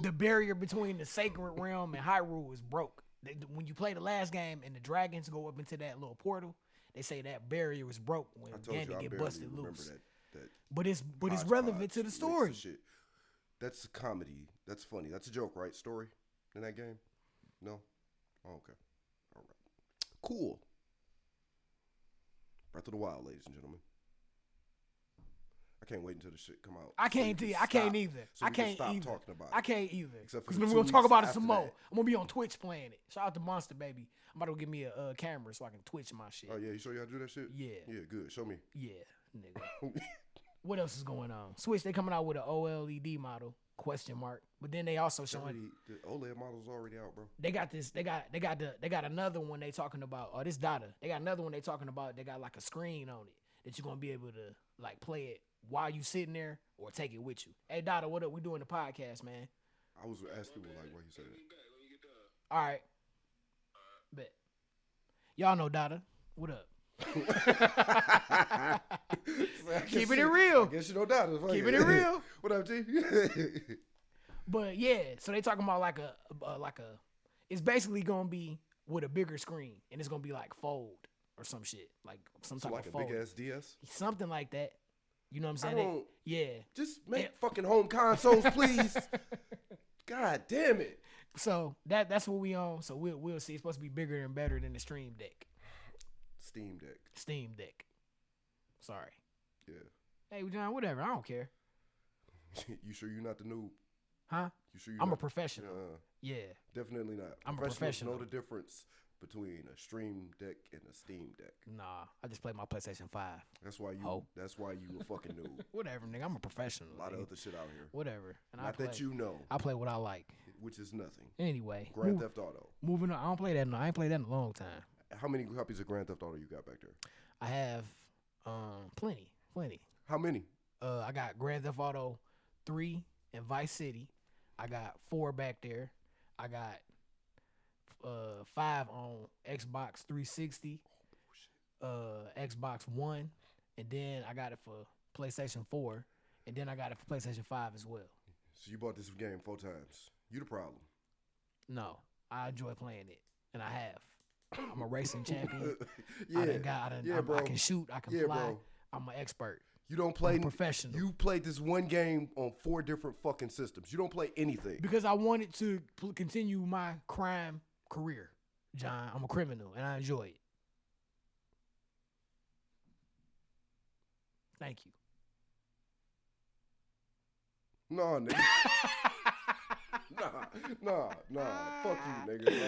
the barrier between the sacred realm and Hyrule is broke. When you play the last game and the dragons go up into that little portal, they say that barrier was broke when Ganon get busted loose. That but it's relevant to the story. Shit. That's a comedy. That's funny. That's a joke, right? Story in that game? No? Oh, okay. All right. Cool. Breath of the Wild, ladies and gentlemen. I can't wait until the shit come out. I can't either. So I can't stop talking about it. I can't either. Because we're going to talk about it some more. I'm going to be on Twitch playing it. Shout out to Monster Baby. I'm about to give me a camera so I can Twitch my shit. Oh, yeah. You show you how to do that shit? Yeah. Yeah, good. Show me. Yeah, nigga. What else is going on? Switch, they coming out with an OLED model, ? But then they also showing the OLED model's already out, bro. They got this. They got another one they talking about. Oh, this data. They got another one they talking about. They got like a screen on it that you're gonna be able to like play it while you sitting there or take it with you. Hey, Dada, what up? We doing the podcast, man. I was asking like why you said that. All right. Bet. Y'all know Dada. What up? Keeping it real. I guess you know that. Keeping it real. What up, G? But yeah, so they talking about like a it's basically gonna be with a bigger screen and it's gonna be like fold or some shit like some type of fold. Like a big ass DS, something like that. You know what I'm saying? Yeah. Just make fucking home consoles, please. God damn it. So that's what we on. So we'll see. It's supposed to be bigger and better than the Stream Deck. Steam Deck. Sorry. Yeah. Hey, John, whatever. I don't care. You sure you're not the noob? Huh? You sure I'm a professional. Yeah. Definitely not. I'm a professional. Know the difference between a Stream Deck and a Steam Deck. Nah, I just play my PlayStation 5. That's why you a fucking noob. Whatever, nigga. I'm a professional. A lot of other shit out here. Whatever. And not that you know. I play what I like. Which is nothing. Anyway. Grand Theft Auto. Moving on. I don't play that. No, I ain't played that in a long time. How many copies of Grand Theft Auto you got back there? I have plenty. How many? I got Grand Theft Auto 3 and Vice City. I got 4 back there. I got 5 on Xbox 360, Xbox One, and then I got it for PlayStation 4, and then I got it for PlayStation 5 as well. So you bought this game 4 times. You the problem. No, I enjoy playing it, and I have. I'm a racing champion. Bro. I can shoot. I can fly. Bro. I'm an expert. You don't play professional. You played this one game on 4 different fucking systems. You don't play anything because I wanted to continue my crime career. John, I'm a criminal and I enjoy it. Thank you. No, nigga. nah. Fuck you, nigga. Nah.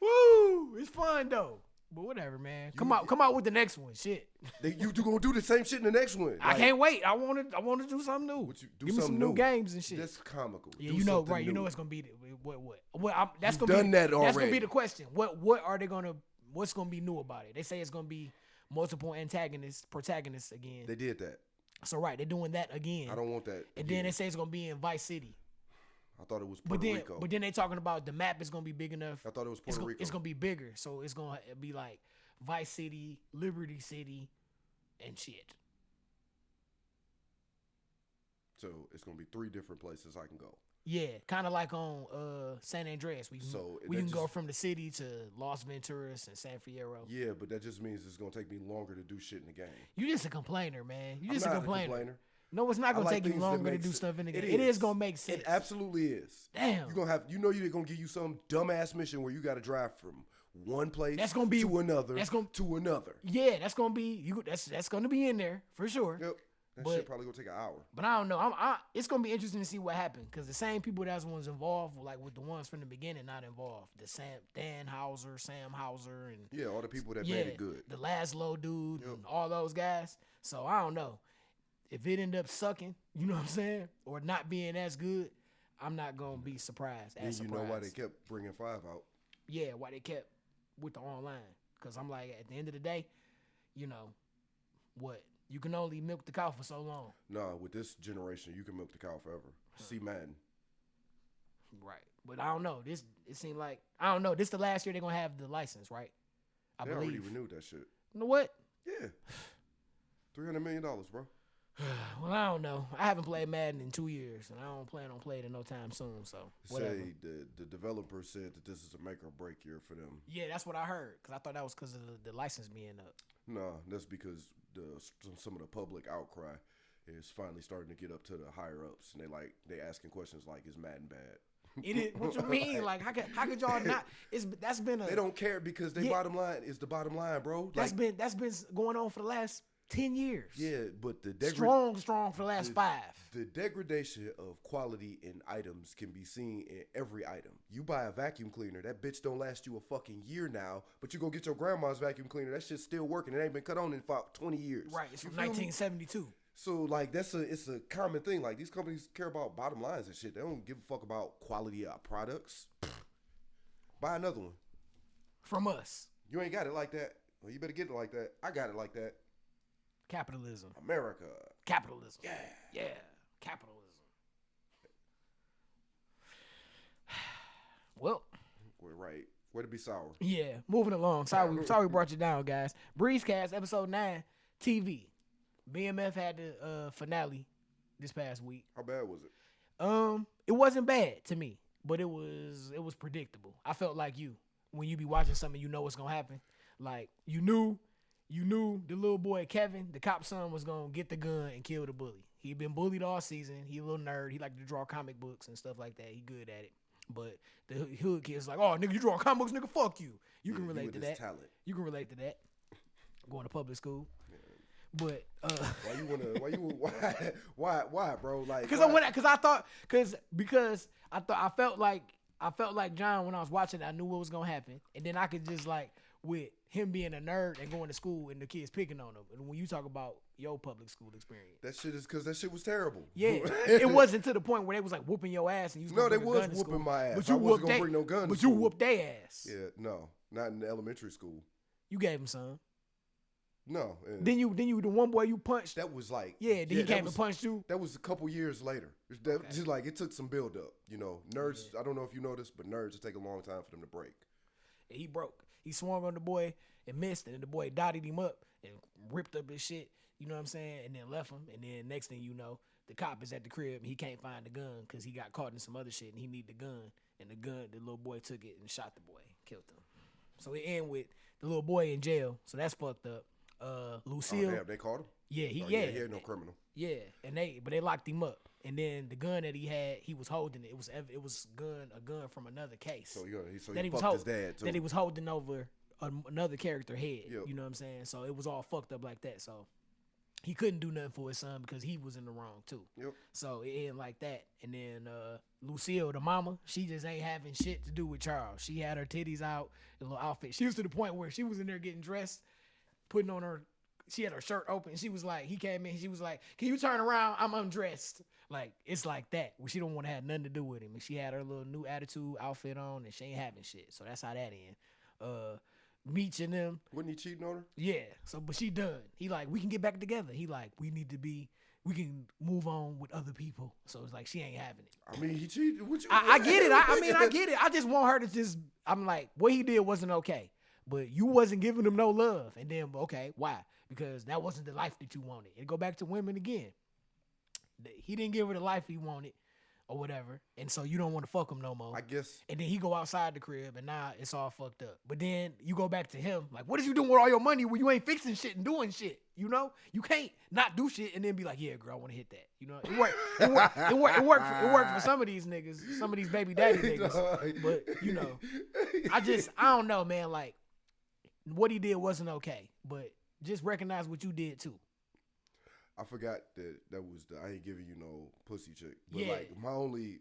Woo! It's fun though. But whatever, man. Come out with the next one. Shit. You gonna do the same shit in the next one. I can't wait. I want to do something new. Give me some new games and shit. That's comical. Yeah, you know, right? New. You know it's gonna be what? That's You've gonna done be that already. That's gonna be the question. What are they gonna? What's gonna be new about it? They say it's gonna be multiple protagonists again. They did that. So right, they're doing that again. I don't want that. And then they say it's gonna be in Vice City. I thought it was Puerto Rico. But then they talking about the map is gonna be big enough. I thought it was Puerto Rico. It's gonna be bigger, so it's gonna be like Vice City, Liberty City, and shit. So it's gonna be 3 different places I can go. Yeah, kind of like on San Andreas. We can go from the city to Las Venturas and San Fierro. Yeah, but that just means it's gonna take me longer to do shit in the game. You just a complainer, man. You just a complainer. No, it's not gonna take you longer to do stuff in the game. It is gonna make sense. It absolutely is. Damn. You're gonna give you some dumbass mission where you got to drive from one place to another. To another. Yeah, that's gonna be That's gonna be in there for sure. Yep. That shit probably gonna take an hour. But I don't know. It's gonna be interesting to see what happens because the same people that was involved, like with the ones from the beginning, not involved. Dan Hauser, Sam Hauser, and all the people that made it good. The Laszlo dude, and all those guys. So I don't know if it end up sucking. You know what I'm saying, or not being as good. I'm not gonna be surprised. And you know why they kept bringing 5 out? Yeah, why they kept with the online? Because I'm like, at the end of the day, what. You can only milk the cow for so long. No, with this generation, you can milk the cow forever. See Madden. Right. But I don't know. It seemed like, I don't know. This the last year they're going to have the license, right? I believe. They already renewed that shit. You know what? Yeah. $300 million, bro. Well, I don't know. I haven't played Madden in 2 years, and I don't plan on playing it no time soon, so whatever. Say the developer said that this is a make or break year for them. Yeah, that's what I heard, because I thought that was because of the license being up. No, that's because some of the public outcry is finally starting to get up to the higher ups, and they asking questions like, "Is Madden bad?" It is. What you mean? Like, how could y'all not? That's been a. They don't care because bottom line is the bottom line, bro. That's been going on for the last 10 years. Yeah, but strong for the last 5. The degradation of quality in items can be seen in every item. You buy a vacuum cleaner, that bitch don't last you a fucking year now, but you go get your grandma's vacuum cleaner, that shit's still working. It ain't been cut on in 20 years. Right, it's from 1972. So like it's a common thing. Like these companies care about bottom lines and shit. They don't give a fuck about quality of products. Buy another one. From us. You ain't got it like that. Well, you better get it like that. I got it like that. Capitalism. America. Capitalism. Yeah. Yeah. Capitalism. Well. We're right. Way to be sour. Yeah. Moving along. Sorry we brought you down, guys. Breezecast, episode 9, TV. BMF had the finale this past week. How bad was it? It wasn't bad to me, but it was predictable. I felt like when you be watching something, you know what's gonna happen. Like you knew the little boy Kevin, the cop son, was gonna get the gun and kill the bully. He'd been bullied all season. He a little nerd. He liked to draw comic books and stuff like that. He good at it. But the hood kid's like, oh nigga, you drawing comic books, nigga, fuck you. You can relate to that. Talent. You can relate to that. Going to public school. Yeah. But why, bro? Like, because I felt like John when I was watching it, I knew what was gonna happen, and then I could just like with him being a nerd and going to school and the kids picking on him. And when you talk about your public school experience, that shit is because that shit was terrible. Yeah, it wasn't to the point where they was like whooping your ass and you. No, they was whooping my ass. But you wasn't gonna bring no gun. But you whooped their ass. Yeah, no, not in elementary school. You gave him some. No. Then you the one boy you punched. That was like then he came and punched you. That was a couple years later. Just like it took some build up. Nerds. Yeah. I don't know if you noticed, but nerds it take a long time for them to break. And he broke. He swung on the boy and missed, and then the boy dotted him up and ripped up his shit. You know what I'm saying? And then left him. And then next thing you know, the cop is at the crib and he can't find the gun because he got caught in some other shit and he need the gun. And the little boy took it and shot the boy, killed him. So it ended with the little boy in jail. So that's fucked up. Lucille. Oh, damn, they caught him? Yeah, he ain't no criminal. Yeah, but they locked him up. And then the gun that he had, he was holding it. It was a gun from another case. So he fucked his dad too. That he was holding over another character head. Yep. You know what I'm saying? So it was all fucked up like that. So he couldn't do nothing for his son because he was in the wrong too. Yep. So it ended like that. And then Lucille, the mama, she just ain't having shit to do with Charles. She had her titties out, a little outfit. She was to the point where she was in there getting dressed, putting on she had her shirt open. She was like, he came in, she was like, can you turn around? I'm undressed. Like, it's like that. Where she don't want to have nothing to do with him. And she had her little new attitude outfit on and she ain't having shit. So that's how that end. Meech and them. Wasn't he cheating on her? Yeah. So, but she done. He like, we can get back together. He like, we can move on with other people. So it's like, she ain't having it. I mean, he cheated. I get it. I get it. I just want her to I'm like, what he did wasn't okay. But you wasn't giving him no love. And then, okay, why? Because that wasn't the life that you wanted. And go back to women again. He didn't give her the life he wanted or whatever. And so you don't want to fuck him no more. I guess. And then he go outside the crib and now it's all fucked up. But then you go back to him. Like, what is you doing with all your money when you ain't fixing shit and doing shit? You know, you can't not do shit and then be like, yeah, girl, I want to hit that. You know, it worked. It worked for some of these niggas, some of these baby daddy niggas. But you know, I don't know, man. Like, what he did wasn't okay, but just recognize what you did too. I forgot that was I ain't giving you no pussy chick. But like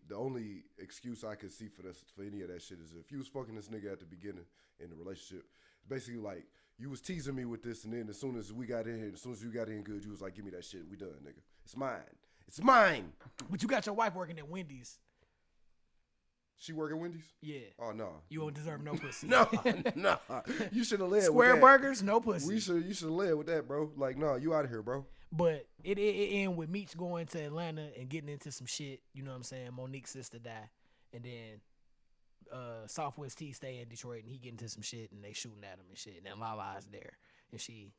the only excuse I could see for any of that shit is if you was fucking this nigga at the beginning in the relationship, basically like you was teasing me with this, and then as soon as you got in good, you was like, give me that shit, we done, nigga. It's mine. But you got your wife working at Wendy's. She work at Wendy's? Yeah. Oh no. You don't deserve no pussy. No. You should have led Square with that. burgers, no pussy. You should have led with that, bro. Like, no, you out of here, bro. But it ended with Meech going to Atlanta and getting into some shit. You know what I'm saying? Monique's sister died. And then Southwest T stay in Detroit and he get into some shit and they shooting at him and shit. And then Lala's there. And she,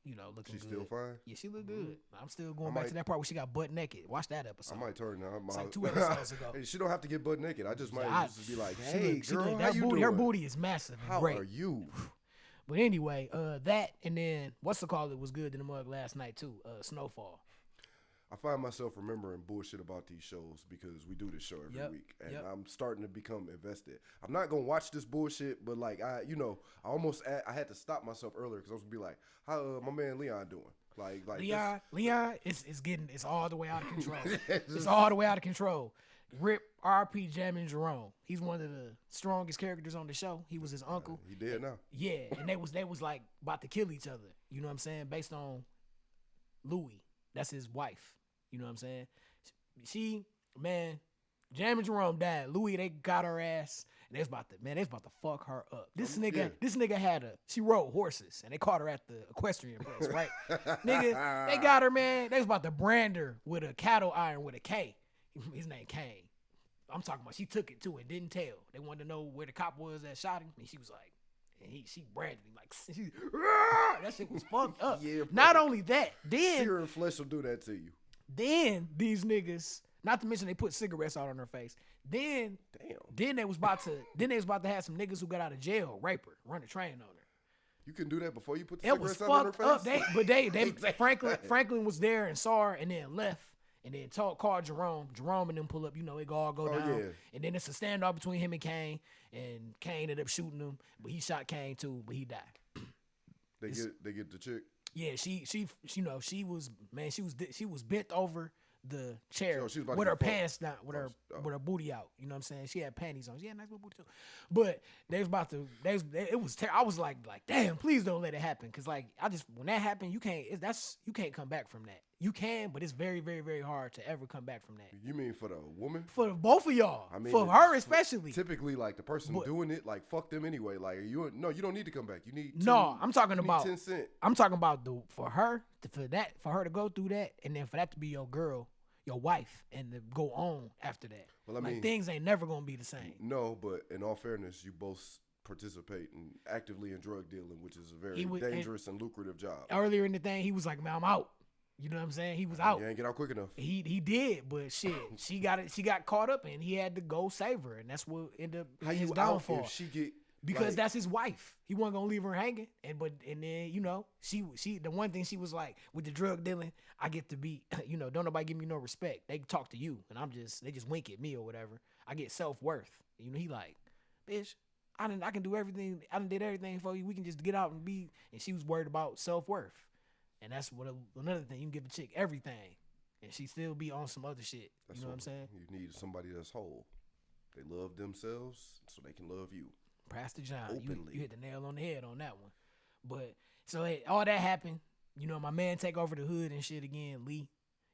looking good. She still fine? Yeah, she look good. I'm still going back to that part where she got butt naked. Watch that episode. I might turn now. It's like 2 episodes ago. She don't have to get butt naked. I just might just be like, hey, girl, how you doing? Her booty is massive and great. How are you? But anyway, that and then what's the call? It was good in the mug last night too. Snowfall. I find myself remembering bullshit about these shows because we do this show every week, and I'm starting to become invested. I'm not gonna watch this bullshit, but like I had to stop myself earlier because I was gonna be like, how my man Leon doing? Like Leon, it's all the way out of control. It's all the way out of control. Rip R.P. Jammin' Jerome. He's one of the strongest characters on the show. He was his uncle. He dead now. Yeah, and they was like about to kill each other. You know what I'm saying? Based on Louie. That's his wife. You know what I'm saying? Jammin' Jerome died. Louie, they got her ass. And they was about to fuck her up. This nigga she rode horses and they caught her at the equestrian place, right? Nigga, they got her, man. They was about to brand her with a cattle iron with a K. His name Kane. I'm talking about she took it too and didn't tell. They wanted to know where the cop was that shot him. And she was like, she branded him like, that shit was fucked up. Yeah, not only that, then fear and flesh will do that to you. Then these niggas, not to mention they put cigarettes out on her face. Then they was about to have some niggas who got out of jail rape her, run a train on her. You can do that before you put the cigarettes out on her face? But Franklin was there and saw her and then left. And then called Jerome. Jerome and them pull up, it all go down. Yeah. And then it's a standoff between him and Kane. And Kane ended up shooting him. But he shot Kane too, but he died. They get the chick? Yeah, she was bent over the chair with her pants down, with her booty out. You know what I'm saying? She had panties on. She had a nice little booty too. But I was like, damn, please don't let it happen. Cause like when that happened, you can't come back from that. You can, but it's very, very, very hard to ever come back from that. You mean for the woman? For both of y'all. I mean, for her especially. Typically, like the person doing it, like fuck them anyway. Like you don't need to come back. You need I'm talking about 10 cents. I'm talking about for her to go through that, and then for that to be your girl, your wife, and to go on after that. Well, I mean, things ain't never gonna be the same. No, but in all fairness, you both participate actively in drug dealing, which is a very dangerous and lucrative job. Earlier in the thing, he was like, "Man, I'm out." You know what I'm saying? He was out. He ain't get out quick enough. He did, but shit, she got caught up, and he had to go save her, and that's what ended up his downfall. If she get because that's his wife. He wasn't gonna leave her hanging, and then she the one thing she was like with the drug dealing, I get to be don't nobody give me no respect. They talk to you, and they just wink at me or whatever. I get self-worth. He like, bitch, I can do everything. I done did everything for you. We can just get out and be. And she was worried about self-worth. And that's another thing. You can give a chick everything, and she still be on some other shit. You know what I'm saying? You need somebody that's whole. They love themselves, so they can love you. Pastor John, you hit the nail on the head on that one. But so all that happened. My man take over the hood and shit again. Lee,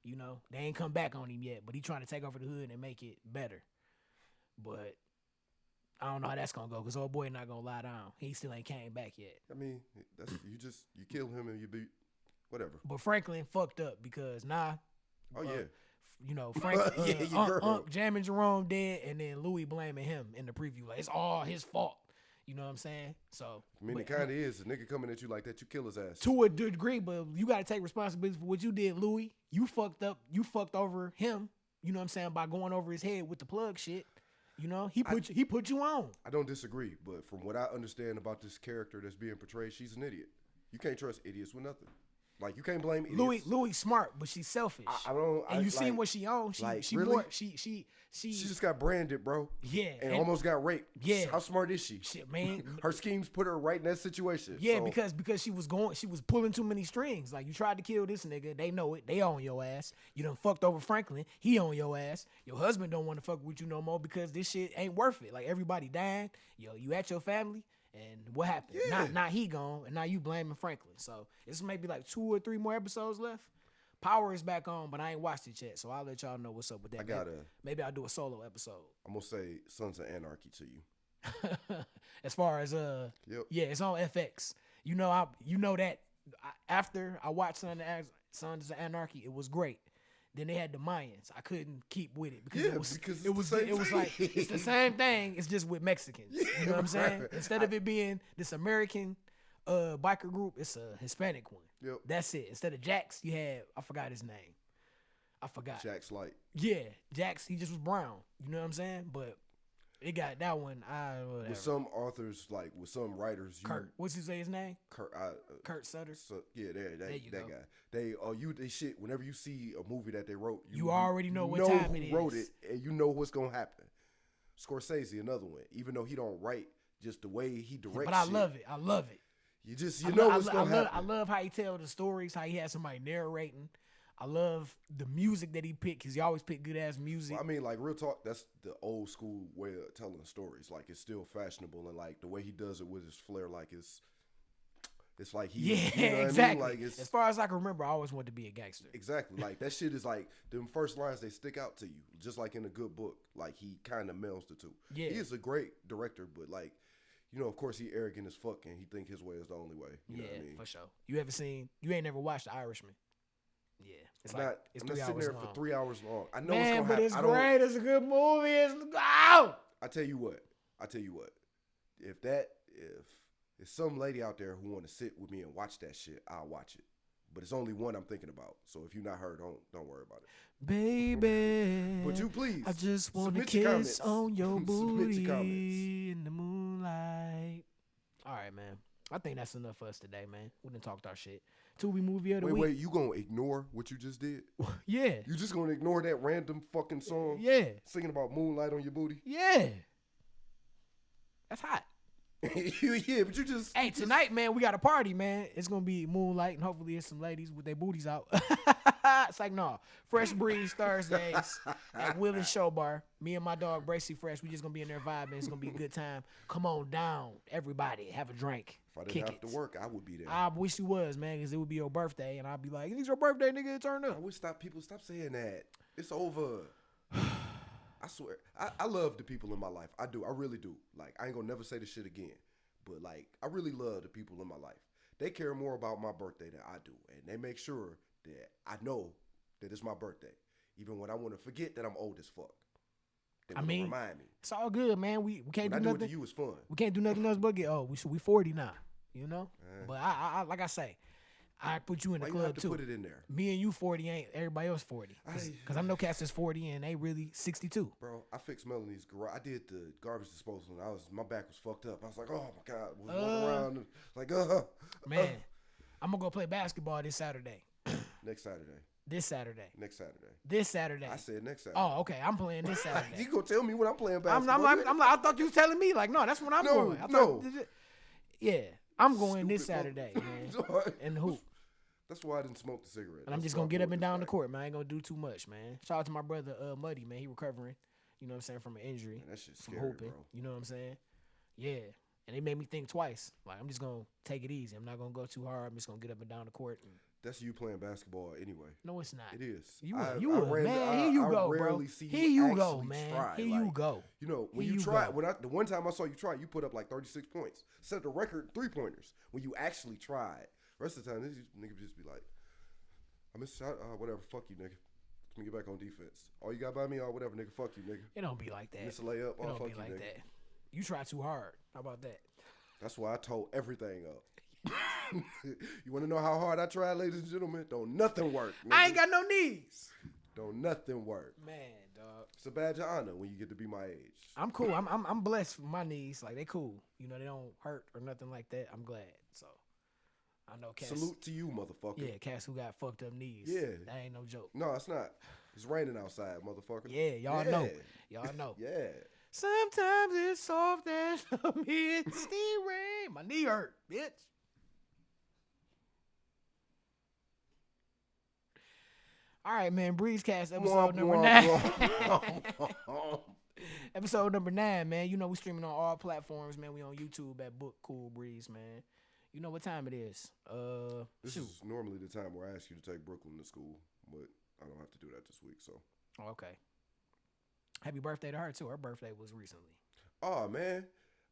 they ain't come back on him yet, but he trying to take over the hood and make it better. But I don't know how that's gonna go because old boy not gonna lie down. He still ain't came back yet. I mean, you kill him and you beat. Whatever. But Franklin fucked up because Franklin, Jammin' Jerome dead, and then Louis blaming him in the preview. Like, it's all his fault. You know what I'm saying? So it kind of is. A nigga coming at you like that, you kill his ass. To a degree, but you got to take responsibility for what you did, Louis. You fucked up. You fucked over him. You know what I'm saying? By going over his head with the plug shit. He put you on. I don't disagree, but from what I understand about this character that's being portrayed, she's an idiot. You can't trust idiots with nothing. Like you can't blame idiots. Louis smart, but she's selfish. I don't. And you seen what she owns. She really? more. She just got branded, bro. Yeah, and almost got raped. Yeah, how smart is she? Shit, man. Her schemes put her right in that situation. Yeah, so. because she was pulling too many strings. Like you tried to kill this nigga, they know it. They on your ass. You done fucked over Franklin. He on your ass. Your husband don't want to fuck with you no more because this shit ain't worth it. Like everybody dying. Yo, you at your family. And what happened? Yeah. Now he gone, and now you blaming Franklin. So it's maybe like 2 or 3 more episodes left. Power is back on, but I ain't watched it yet, so I'll let y'all know what's up with that. Maybe I'll do a solo episode. I'm gonna say Sons of Anarchy to you. As far as yeah, it's on FX. You know that after I watched Sons of Anarchy, it was great. Then they had the Mayans. I couldn't keep with it because it was like it's the same thing. It's just with Mexicans. You know what I'm saying? Instead of it being this American biker group, it's a Hispanic one. Yep. That's it. Instead of Jax, you had I forgot his name. I forgot. Jax Light. Yeah, Jax. He just was brown. You know what I'm saying? But it got that one. With some authors, like with some writers, Kurt. What's his name? Kurt Sutter. Yeah, that guy. They shit. Whenever you see a movie that they wrote, you already know what time it is. Wrote it, and you know what's gonna happen. Scorsese, another one. Even though he don't write, just the way he directs. But I love it. I love it. You know what's gonna happen. I love how he tells the stories. How he has somebody narrating. I love the music that he picked because he always pick good ass music. Well, I mean, like real talk, that's the old school way of telling stories. Like it's still fashionable, and like the way he does it with his flair, like it's like he. Yeah, you know exactly. What I mean? Like as far as I can remember, I always wanted to be a gangster. Exactly. Like that shit is like them first lines, they stick out to you, just like in a good book. Like he kind of melds the two. Yeah, he is a great director, but like. You know, of course, he arrogant as fuck, and he think his way is the only way. You know what I mean? For sure. You ain't never watched The Irishman? Yeah, it's 3 hours there long. For 3 hours long. I know man, it's gonna but happen. It's great. It's a good movie. It's oh! I tell you what. If some lady out there who want to sit with me and watch that shit, I'll watch it. But it's only one I'm thinking about. So if you're not her, don't worry about it. Baby. But you please. I just want to kiss on your booty in the moonlight. All right, man. I think that's enough for us today, man. We done talked our shit. Tubi movie of the week. Wait, you gonna ignore what you just did? Yeah. You just gonna ignore that random fucking song? Yeah. Singing about moonlight on your booty? Yeah. That's hot. Yeah, but you just... Hey, tonight, man, we got a party, man. It's going to be moonlight, and hopefully it's some ladies with their booties out. It's like, no. Fresh Breeze Thursdays at Willie's Show Bar. Me and my dog, Bracy Fresh, we just going to be in there vibing. It's going to be a good time. Come on down, everybody. Have a drink. If I didn't have to work, I would be there. I wish you was, man, because it would be your birthday, and I'd be like, it's your birthday, nigga, turn up. I wish people stop saying that. It's over. I swear. I love the people in my life. I do. I really do. Like, I ain't gonna never say this shit again. But, like, I really love the people in my life. They care more about my birthday than I do. And they make sure that I know that it's my birthday. Even when I want to forget that I'm old as fuck. They remind me. It's all good, man. We can't do nothing. I do it to you, it's fun. We can't do nothing else but get, we 40 now, you know? But I like I say, I put you in the club, you have to too. Put it in there. Me and you 40 ain't everybody else 40. Because I know cats is 40 and they really 62. Bro, I fixed Melanie's garage. I did the garbage disposal and my back was fucked up. I was like, oh my God. I was walking around and like, Man, I'm going to go play basketball this Saturday. Next Saturday. This Saturday. Next Saturday. This Saturday. I said next Saturday. Oh, okay. I'm playing this Saturday. You gonna tell me when I'm playing basketball? I'm like, I thought you was telling me. Like, no, that's when I'm going. Yeah, I'm going this Saturday, man. And who? That's why I didn't smoke the cigarette. And I'm just going to get up and down the court, man. I ain't going to do too much, man. Shout out to my brother, Muddy, man. He recovering, you know what I'm saying, from an injury. Man, that shit's from scary, hooping, bro. you know what I'm saying? Yeah. And it made me think twice. Like, I'm just going to take it easy. I'm not going to go too hard. I'm just going to get up and down the court. That's you playing basketball anyway. No, it's not. It is. You would, man. Here you go, bro. Here you go, man. Here you go. You know, when you try, the one time I saw you try, you put up like 36 points. Set the record 3-pointers. When you actually tried. Rest of the time, this nigga just be like, I missed a shot, whatever, fuck you, nigga. Let me get back on defense. All you got by me, whatever, nigga, fuck you, nigga. It don't be like that. Miss a layup, it don't fuck be you, like nigga. that. You try too hard. How about that? That's why I told everything up. You want to know how hard I tried, ladies and gentlemen? Don't nothing work. Nigga. I ain't got no knees. Don't nothing work. Man, dog. It's a badge of honor when you get to be my age. I'm cool. I'm blessed for my knees. Like, they cool. You know, they don't hurt or nothing like that. I'm glad. So, I know cats. Salute to you, motherfucker. Yeah, cats who got fucked up knees. Yeah. That ain't no joke. No, it's not. It's raining outside, motherfucker. Yeah, y'all know. Y'all know. Yeah. Sometimes it's soft as a misty rain. My knee hurt, bitch. All right, man. Breezecast episode number 9. Episode number 9, man. You know we streaming on all platforms, man. We on YouTube at Book Cool Breeze, man. You know what time it is. This is normally the time where I ask you to take Brooklyn to school, but I don't have to do that this week, so. Okay. Happy birthday to her, too. Her birthday was recently. Oh, man.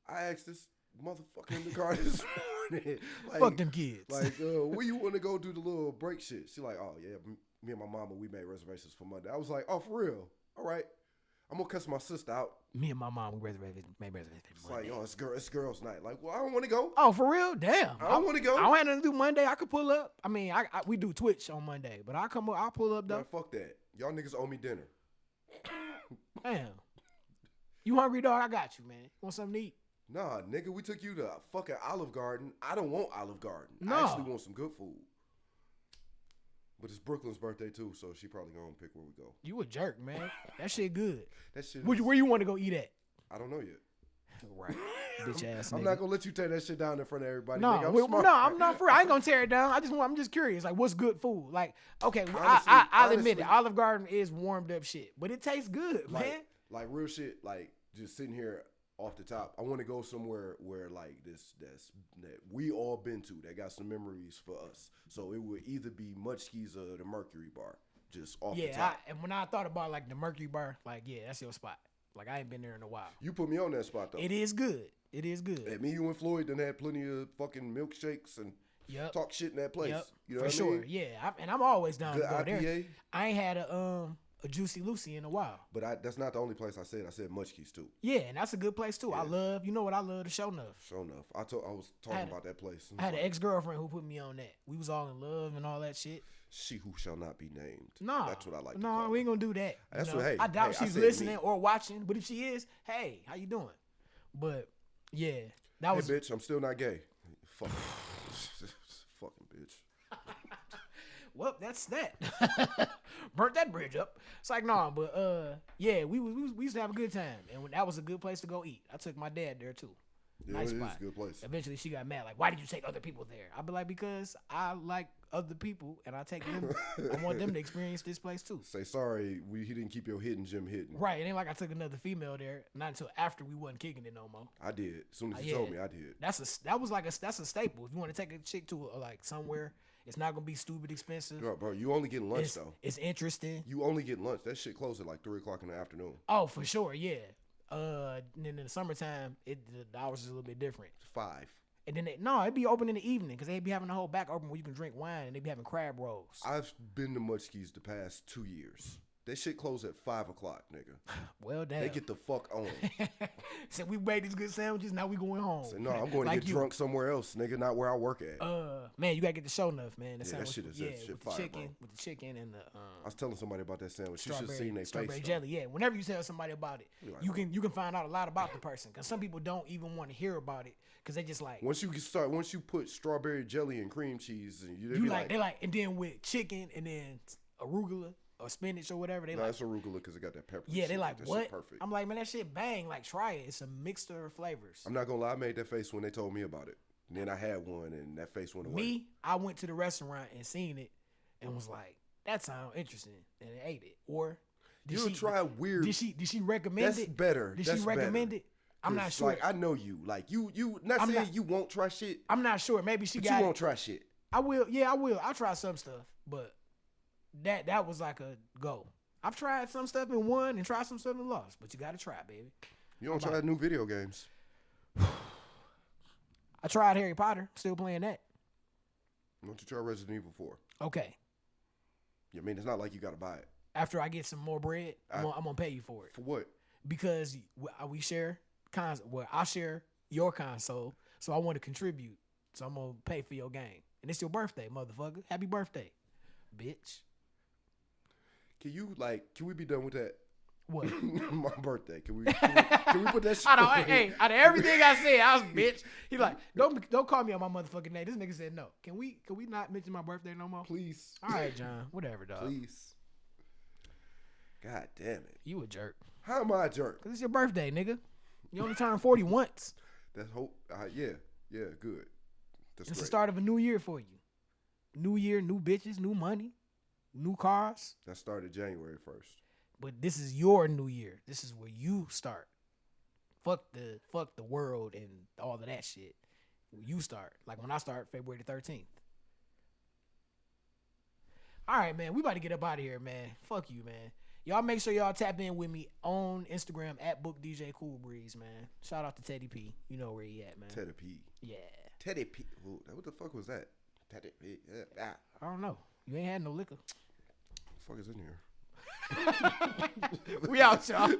I asked this motherfucker in the car this morning. Like, fuck them kids. Like, where you want to go do the little break shit? She like, oh, yeah, me and my mama, we made reservations for Monday. I was like, oh, for real? All right. I'm going to cuss my sister out. Me and my mom, we made reservations for Monday. It's like, it's girls' night. Like, well, I don't want to go. Oh, for real? Damn. I don't want to go. I don't have nothing to do Monday. I could pull up. I mean, we do Twitch on Monday, but I'll pull up, though. Man, fuck that. Y'all niggas owe me dinner. Damn. You hungry, dog? I got you, man. Want something to eat? Nah, nigga, we took you to a fucking Olive Garden. I don't want Olive Garden. No. I actually want some good food. But it's Brooklyn's birthday, too, so she probably gonna pick where we go. You a jerk, man. That shit good. That shit Where you want to go eat at? I don't know yet. Right. Bitch ass nigga. I'm not gonna let you tear that shit down in front of everybody. No, nigga. I'm not for real. I ain't gonna tear it down. I'm just curious. Like, what's good food? Like, okay, Honestly, I'll admit it. Olive Garden is warmed up shit, but it tastes good, man. Like real shit. Like just sitting here off the top. I want to go somewhere where like that we all been to that got some memories for us. So it would either be Muchke's or the Mercury Bar. Just off the top. And when I thought about like the Mercury Bar, like that's your spot. Like I ain't been there in a while. You put me on that spot though. It is good. It is good. Hey, me, you, and Floyd done had plenty of fucking milkshakes and talk shit in that place. Yep. You know for what sure. I mean? Yeah, I'm always down good to go IPA. there. I ain't had a Juicy Lucy in a while. But that's not the only place I said. I said Muchke's too. Yeah, and that's a good place too. Yeah. I love. You know what I love? The Show Enough. Show Enough. I was talking about that place. I had an ex-girlfriend who put me on that. We was all in love and all that shit. She who shall not be named. No, that's what I like. No, we ain't gonna do that. That's what. Hey, I doubt she's listening me. or watching. But if she is, hey, how you doing? But yeah, that was. Hey, bitch, I'm still not gay. Fucking bitch. Well, that's that. Burnt that bridge up. It's like no, but yeah, we used to have a good time, and that was a good place to go eat. I took my dad there too. Yeah, nice it spot. is a good place. Eventually, she got mad. Like, why did you take other people there? I'd be like, because I like other people, and I take them. I want them to experience this place too. Say sorry, he didn't keep your hidden gem hidden. Right, it ain't like I took another female there. Not until after we wasn't kicking it no more. I did. As soon as you told me, I did. That's a staple. If you want to take a chick to like somewhere, it's not gonna be stupid expensive. Bro, you only getting lunch though. It's interesting. You only get lunch. That shit closed at like 3:00 in the afternoon. Oh, for sure, yeah. And then in the summertime, the hours is a little bit different. 5. And then it'd be open in the evening because they'd be having the whole back open where you can drink wine and they'd be having crab rolls. I've been to Muchke's the past 2 years. That shit closed at 5:00, nigga. Well, damn. They get the fuck on. So we made these good sandwiches. Now we going home. So, no, I'm going to get drunk somewhere else, nigga. Not where I work at. Man, you gotta get the Show Enough, man. The that shit is with fire, the chicken, bro. with the chicken and the. I was telling somebody about that sandwich. You should have seen their face. Strawberry jelly, yeah. Whenever you tell somebody about it, like, you can find out a lot about the person because some people don't even want to hear about it because they just like. Once you put strawberry jelly and cream cheese, and they like, and then with chicken and then arugula or spinach or whatever, they like. That's arugula because it got that pepper. Yeah, they like that what? Shit perfect. I'm like, man, that shit bang. Like, try it. It's a mixture of flavors. I'm not gonna lie, I made that face when they told me about it. And then I had one, and that face went away. Me, I went to the restaurant and seen it, and was like, that sounds interesting, and I ate it. Or you try weird. Did she recommend it? That's better. Did she recommend it? I'm not sure. Like I know you. Like you. Not saying you won't try shit. I'm not sure. Maybe she got. You won't try shit. I will. Yeah, I will. I'll try some stuff, but that was like a go. I've tried some stuff and won, and tried some stuff and lost. But you got to try, baby. You don't try new video games. I tried Harry Potter. Still playing that. Why don't you try Resident Evil 4? Okay. I mean, it's not like you got to buy it. After I get some more bread, I'm gonna pay you for it. For what? Because we share well, I share your console, so I want to contribute. So I'm gonna pay for your game, and it's your birthday, motherfucker. Happy birthday, bitch. Can we be done with that? What? My birthday. Can we put that shit out of everything I said, I was bitch. He like, don't call me on my motherfucking name. This nigga said no. Can we not mention my birthday no more? Please. All right, John. Whatever, dog. Please. God damn it. You a jerk. How am I a jerk? Because it's your birthday, nigga. You only turn 40 once. That's hope. Yeah, good. That's It's great. the start of a new year for you. New year, new bitches, new money, new cars. That started January 1st. But this is your new year. This is where you start. Fuck the world and all of that shit. You start. Like when I start February the 13th. All right, man. We about to get up out of here, man. Fuck you, man. Y'all make sure y'all tap in with me on Instagram at BookDJCoolBreeze, man. Shout out to Teddy P. You know where he at, man. Teddy P. Yeah. Teddy P. Ooh, what the fuck was that? Teddy P. Yeah. I don't know. You ain't had no liquor. What the fuck is in here? We out, y'all.